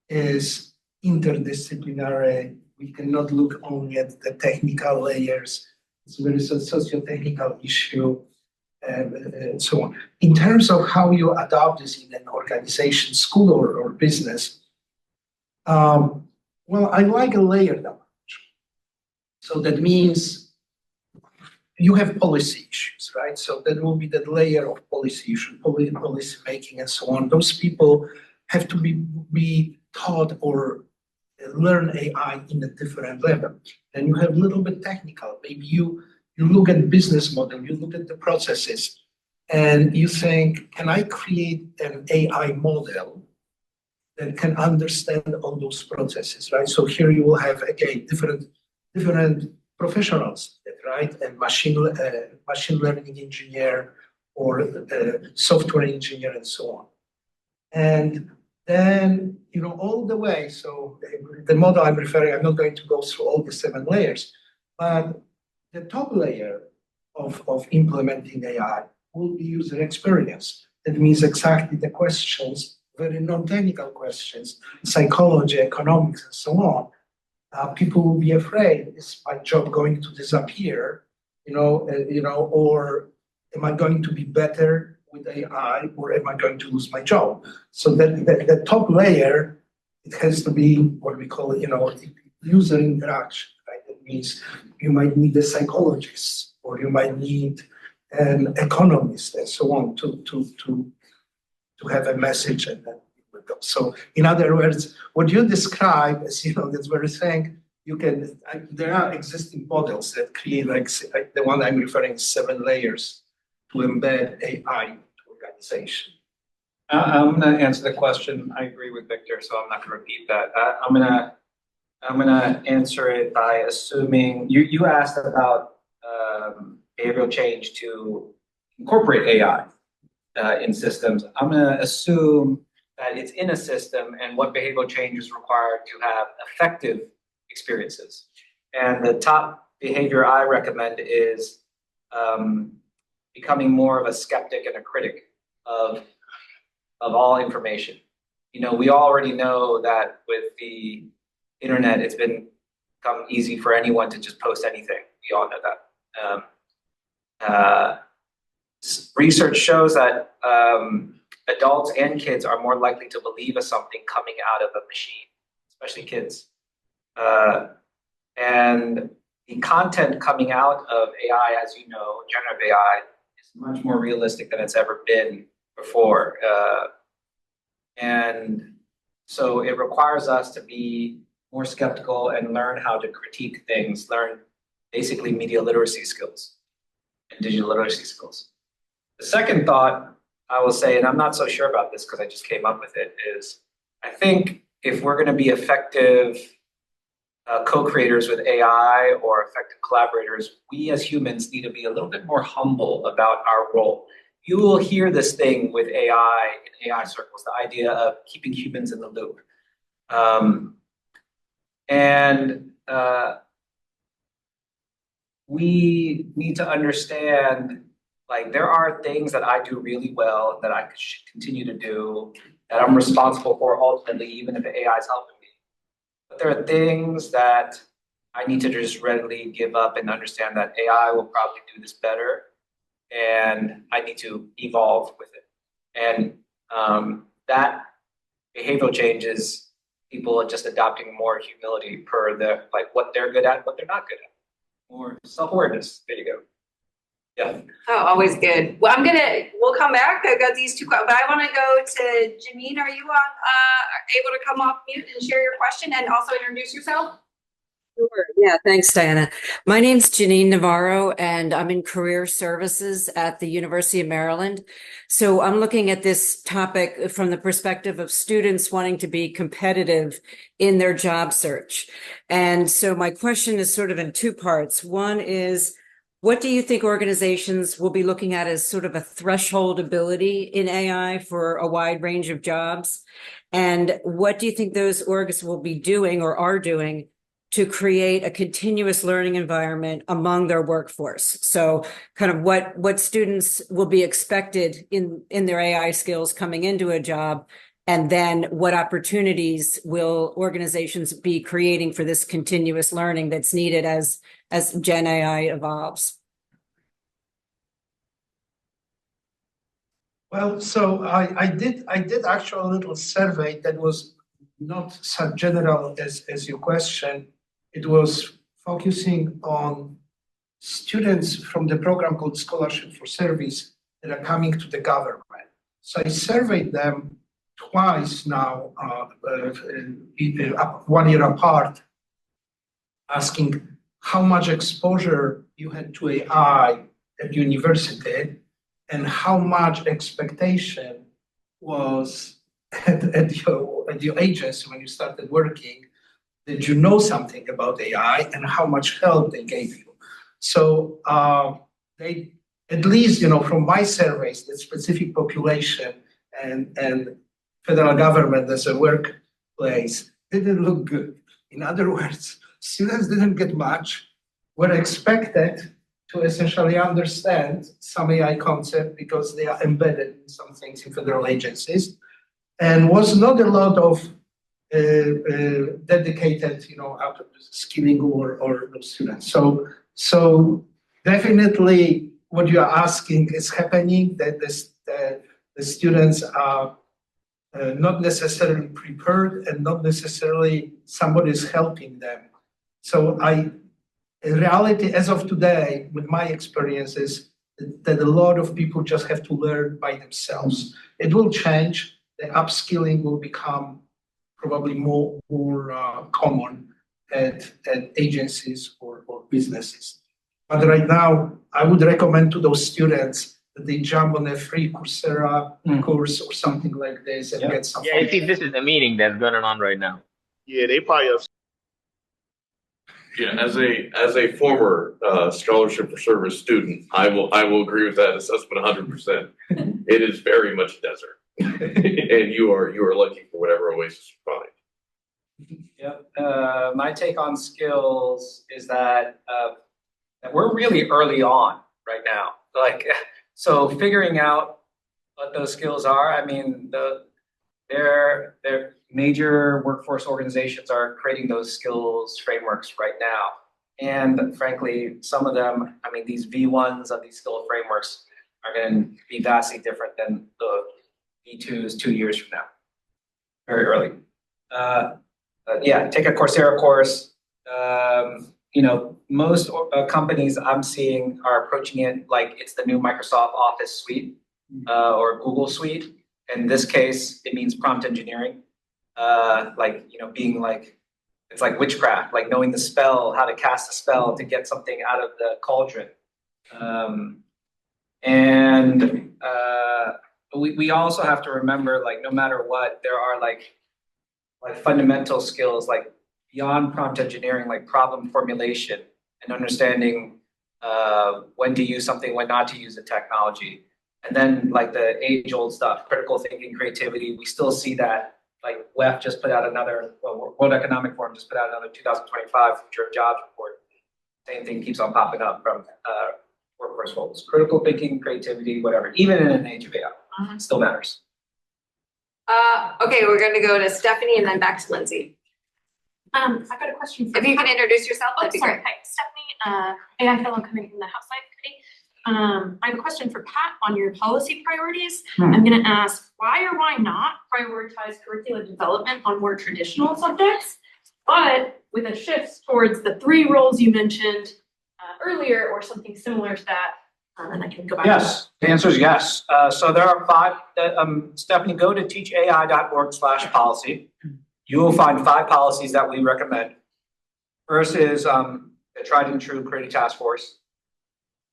is interdisciplinary. We cannot look only at the technical layers. It's a very socio-technical issue. And so on. In terms of how you adopt this in an organization, school or business, well, I like a layered approach. So that means you have policy issues, right? So that will be that layer of policy issue, policy making and so on. Those people have to be taught or learn AI in a different level. And you have a little bit technical. Maybe you look at business model, you look at the processes, and you think, can I create an AI model that can understand all those processes, right? So here you will have, again, different professionals, right? And machine learning engineer or software engineer and so on. And then, all the way, so the model I'm referring, I'm not going to go through all the 7 layers, but the top layer of implementing AI will be user experience. That means exactly the questions, very non-technical questions, psychology, economics, and so on. People will be afraid, is my job going to disappear? Or am I going to be better with AI, or am I going to lose my job? So that the top layer, it has to be what we call, user interaction. Means you might need a psychologist, or you might need an economist, and so on to have a message and then with them. So in other words, what you describe as that's very thing there are existing models that create like the one I'm referring to 7 layers to embed AI into organization. I'm going to answer the question. I agree with Victor, so I'm not going to repeat that. I'm gonna answer it by assuming you asked about behavioral change to incorporate AI in systems. I'm gonna assume that it's in a system and what behavioral change is required to have effective experiences. And the top behavior I recommend is becoming more of a skeptic and a critic of all information. We already know that with the internet, it's become easy for anyone to just post anything. We all know that. Research shows that adults and kids are more likely to believe something coming out of a machine, especially kids. And the content coming out of AI, as you know, generative AI, is much more realistic than it's ever been before. And so it requires us to be more skeptical and learn how to critique things, learn basically media literacy skills and digital literacy skills. The second thought I will say, and I'm not so sure about this because I just came up with it, is I think if we're going to be effective co-creators with AI or effective collaborators, we as humans need to be a little bit more humble about our role. You will hear this thing with AI in AI circles, the idea of keeping humans in the loop. We need to understand, like, there are things that I do really well that I should continue to do, that I'm responsible for ultimately, even if the AI is helping me. But there are things that I need to just readily give up and understand that AI will probably do this better, and I need to evolve with it. And that behavioral change is people just adopting more humility per the, like, what they're good at, what they're not good at. More self-awareness. There you go. Yeah. Oh, always good. Well, we'll come back. I got these two, but I want to go to Janine. Are you able to come off mute and share your question and also introduce yourself? Sure. Yeah, thanks, Diana. My name's Janine Navarro, and I'm in career services at the University of Maryland. So I'm looking at this topic from the perspective of students wanting to be competitive in their job search. And so my question is sort of in two parts. One is, what do you think organizations will be looking at as sort of a threshold ability in AI for a wide range of jobs? And what do you think those orgs will be doing or are doing to create a continuous learning environment among their workforce? So kind of what students will be expected in their AI skills coming into a job, and then what opportunities will organizations be creating for this continuous learning that's needed as Gen AI evolves? Well, so I did actually a little survey that was not so general as your question. It was focusing on students from the program called Scholarship for Service that are coming to the government. So I surveyed them twice now, 1 year apart, asking how much exposure you had to AI at university and how much expectation was at your agency when you started working. Did you know something about AI and how much help they gave you? So they, at least, from my surveys, the specific population and federal government as a workplace didn't look good. In other words, students didn't get much, were expected to essentially understand some AI concept because they are embedded in some things in federal agencies, and was not a lot of dedicated, skilling or students. So definitely what you are asking is happening, that the students are not necessarily prepared and not necessarily somebody is helping them. So in reality, as of today, with my experiences, that a lot of people just have to learn by themselves. It will change. The upskilling will become probably more common at agencies or businesses. But right now, I would recommend to those students that they jump on a free Coursera course or something like this and get some. Yeah, I think this is a meeting that's going on right now. Yeah, they probably have. Yeah, as a former scholarship for service student, I will agree with that assessment 100%. It is very much desert. And you are lucky for whatever oasis you find. Yep. My take on skills is that we're really early on right now. So figuring out what those skills are. I mean, their major workforce organizations are creating those skills frameworks right now. And frankly, some of them, I mean, these V1s of these skill frameworks are going to be vastly different than the V2s 2 years from now. Very early. Take a Coursera course. Most companies I'm seeing are approaching it like it's the new Microsoft Office suite or Google suite. In this case, it means prompt engineering, being like It's like witchcraft, like knowing the spell, how to cast a spell to get something out of the cauldron. We also have to remember, like, no matter what, there are like fundamental skills, like beyond prompt engineering, like problem formulation and understanding when to use something, when not to use the technology. And then like the age-old stuff, critical thinking, creativity, we still see that. Like WEF just put out another, World Economic Forum just put out another 2025 Future of Jobs report. Same thing keeps on popping up from workforce roles. Critical thinking, creativity, whatever, even in an age of AI, it still matters. Okay, we're gonna go to Stephanie and then back to Lindsay. I've got a question for If you can introduce yourself, that'd be great. Hi, Stephanie, AI fellow coming from the House Science Committee. I have a question for Pat on your policy priorities. I'm gonna ask why or why not prioritize curricular development on more traditional subjects, but with a shift towards the 3 roles you mentioned earlier or something similar to that, and I can go back to that. Yes, the answer is yes. So there are 5, Stephanie, go to teachai.org/policy. You will find 5 policies that we recommend. First is the tried and true create a task force.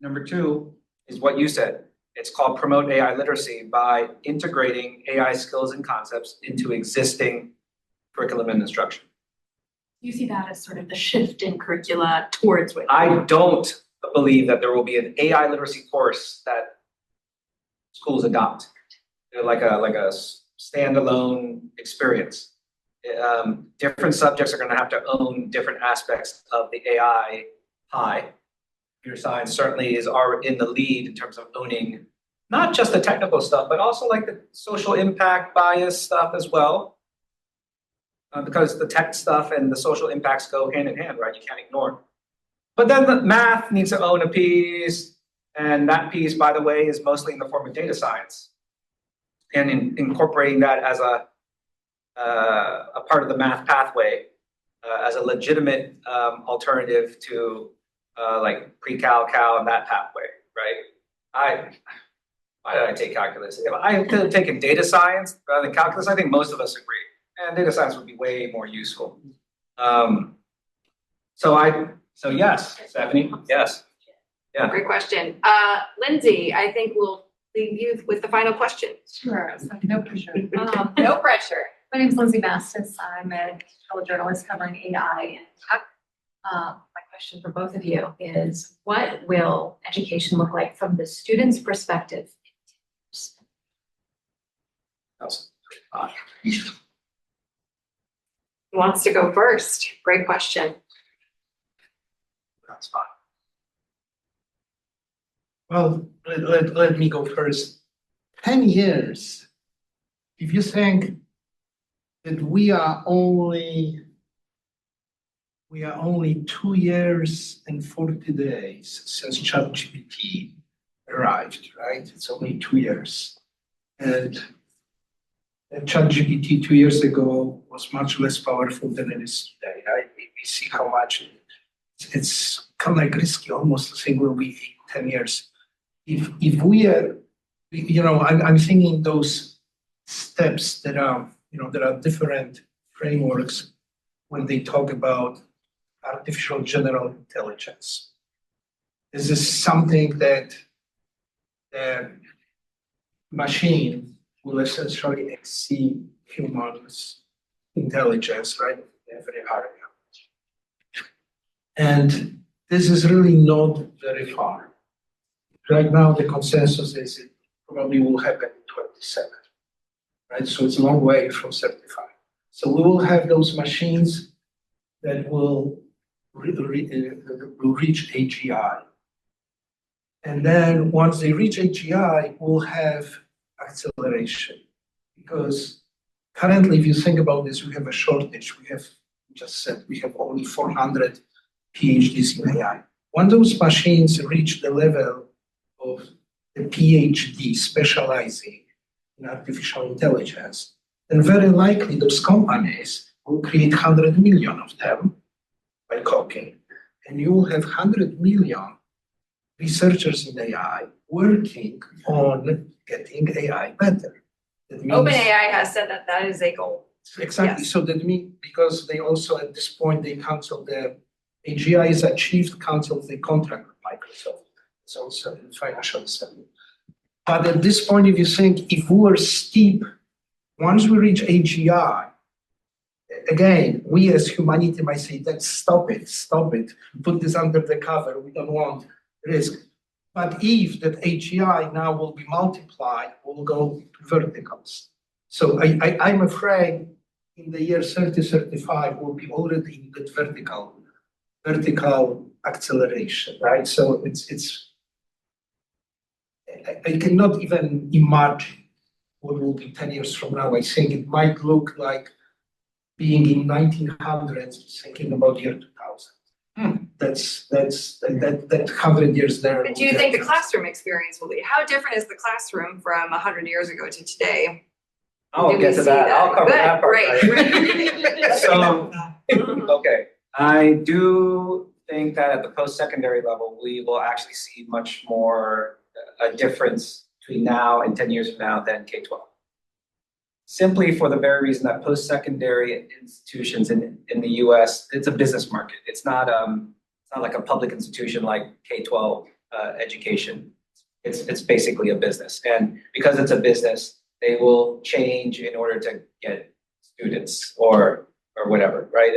Number 2 is what you said. It's called promote AI literacy by integrating AI skills and concepts into existing curriculum and instruction. You see that as sort of the shift in curricula towards what? I don't believe that there will be an AI literacy course that schools adopt. They're like a standalone experience. Different subjects are going to have to own different aspects of the AI pie. Computer science certainly is in the lead in terms of owning not just the technical stuff, but also like the social impact bias stuff as well. Because the tech stuff and the social impacts go hand in hand, right? You can't ignore. But then the math needs to own a piece, and that piece, by the way, is mostly in the form of data science, and incorporating that as a part of the math pathway as a legitimate alternative to like pre-cal, cal, and that pathway, right? Why did I take calculus? If I could have taken data science rather than calculus, I think most of us agree. And data science would be way more useful. So yes, Stephanie, yes. Yeah. Great question. Lindsay, I think we'll leave you with the final question. Sure, so no pressure. No pressure. My name is Lindsay Bastis. I'm a journalist covering AI and tech. My question for both of you is, what will education look like from the student's perspective? Who wants to go first? Great question. That's fine. Well, let me go first. 10 years, if you think that we are only 2 years and 40 days since ChatGPT arrived, right? It's only 2 years. And ChatGPT 2 years ago was much less powerful than it is today. Right? We see how much it's kind of like risky, almost to think will be 10 years. If we are, I'm thinking those steps that are, there are different frameworks when they talk about artificial general intelligence. This is something that the machine will essentially exceed humans' intelligence, right? In every area. And this is really not very far. Right now, the consensus is it probably will happen in 27, right? So it's a long way from 75. So we will have those machines that will reach AGI. And then once they reach AGI, we'll have acceleration. Because currently, if you think about this, we have a shortage. We have only 400 PhDs in AI. When those machines reach the level of the PhD specializing in artificial intelligence, then very likely those companies will create 100 million of them by copying. And you will have 100 million researchers in AI working on getting AI better. OpenAI has said that is a goal. Exactly, Yes. so that means, because they also, at this point, they cancel the, AGI is achieved, cancels the contract with Microsoft. It's also in financial statement. But at this point, if you think, if we were steep, once we reach AGI, again, we as humanity might say, let's stop it, put this under the cover, we don't want risk. But if that AGI now will be multiplied, we'll go to verticals. So I'm afraid in the year 3035, we'll be already in that vertical acceleration, right? So I cannot even imagine what will be 10 years from now. I think it might look like being in 1900s, thinking about year 2000. That's that 100 years there. But do you think the classroom experience will be, how different is the classroom from 100 years ago to today? I'll Do we get to see that. I'll cover Good, that part. great. So, okay, I do think that at the post-secondary level, we will actually see much more a difference between now and 10 years from now than K-12. Simply for the very reason that post-secondary institutions in the US, it's a business market. It's not like a public institution like K-12 education. It's basically a business. And because it's a business, they will change in order to get students or whatever, right?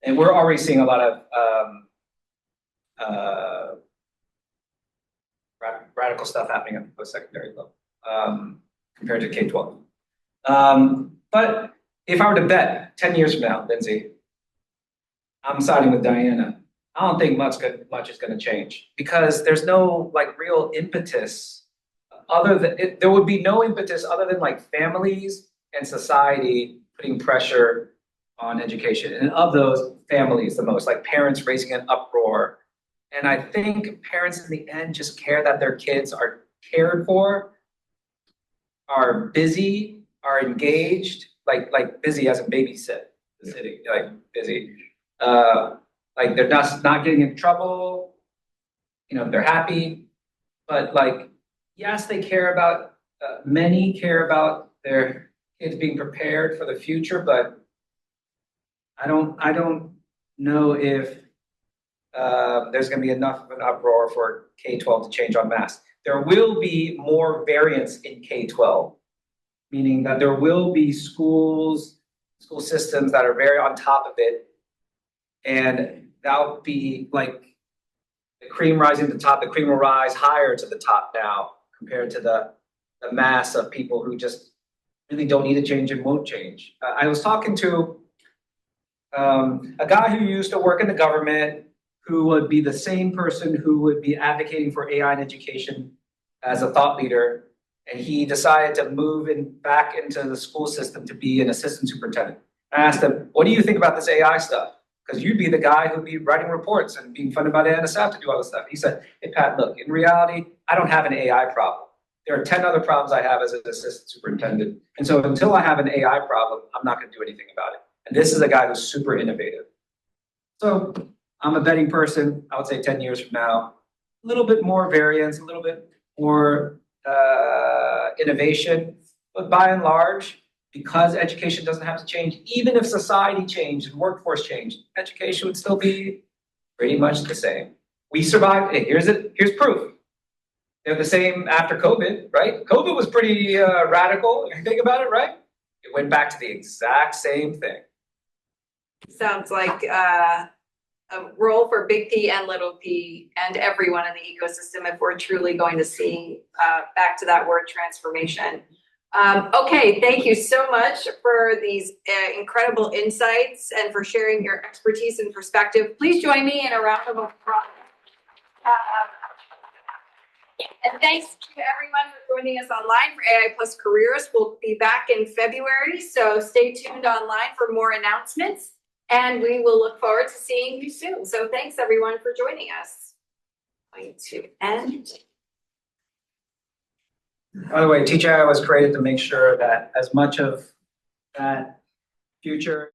And we're already seeing a lot of radical stuff happening at the post-secondary level compared to K-12. But if I were to bet 10 years from now, Lindsay, I'm siding with Diana. I don't think much is going to change because there's no like real impetus there would be no impetus other than like families and society putting pressure on education. And of those, families the most, like parents raising an uproar. And I think parents in the end just care that their kids are cared for, are busy, are engaged, like busy as a babysit, sitting, like busy. Like they're not getting in trouble, they're happy, but like, yes, they care about, many care about their kids being prepared for the future, but I don't know if there's going to be enough of an uproar for K-12 to change en masse. There will be more variance in K-12, meaning that there will be school systems that are very on top of it, and that'll be like the cream rising to the top. The cream will rise higher to the top now compared to the mass of people who just really don't need to change and won't change. I was talking to a guy who used to work in the government, who would be the same person who would be advocating for AI in education as a thought leader. And he decided to move back into the school system to be an assistant superintendent. I asked him, what do you think about this AI stuff? Because you'd be the guy who'd be writing reports and being funded by the NSF to do all this stuff. He said, hey, Pat, look, in reality, I don't have an AI problem. There are 10 other problems I have as an assistant superintendent. And so until I have an AI problem, I'm not going to do anything about it. And this is a guy who's super innovative. So I'm a betting person. I would say 10 years from now, a little bit more variance, a little bit more innovation. But by and large, because education doesn't have to change, even if society changed and workforce changed, education would still be pretty much the same. We survived. Hey, here's proof. They're the same after COVID, right? COVID was pretty radical, if you think about it, right? It went back to the exact same thing. Sounds like a role for big P and little p and everyone in the ecosystem if we're truly going to see back to that word transformation. Okay, thank you so much for these incredible insights and for sharing your expertise and perspective. Please join me in a round of applause. And thanks to everyone for joining us online for AI Plus Careers. We'll be back in February, so stay tuned online for more announcements, and we will look forward to seeing you soon. So thanks everyone for joining us. I'm going to end. By the way, Teach AI was created to make sure that as much of that future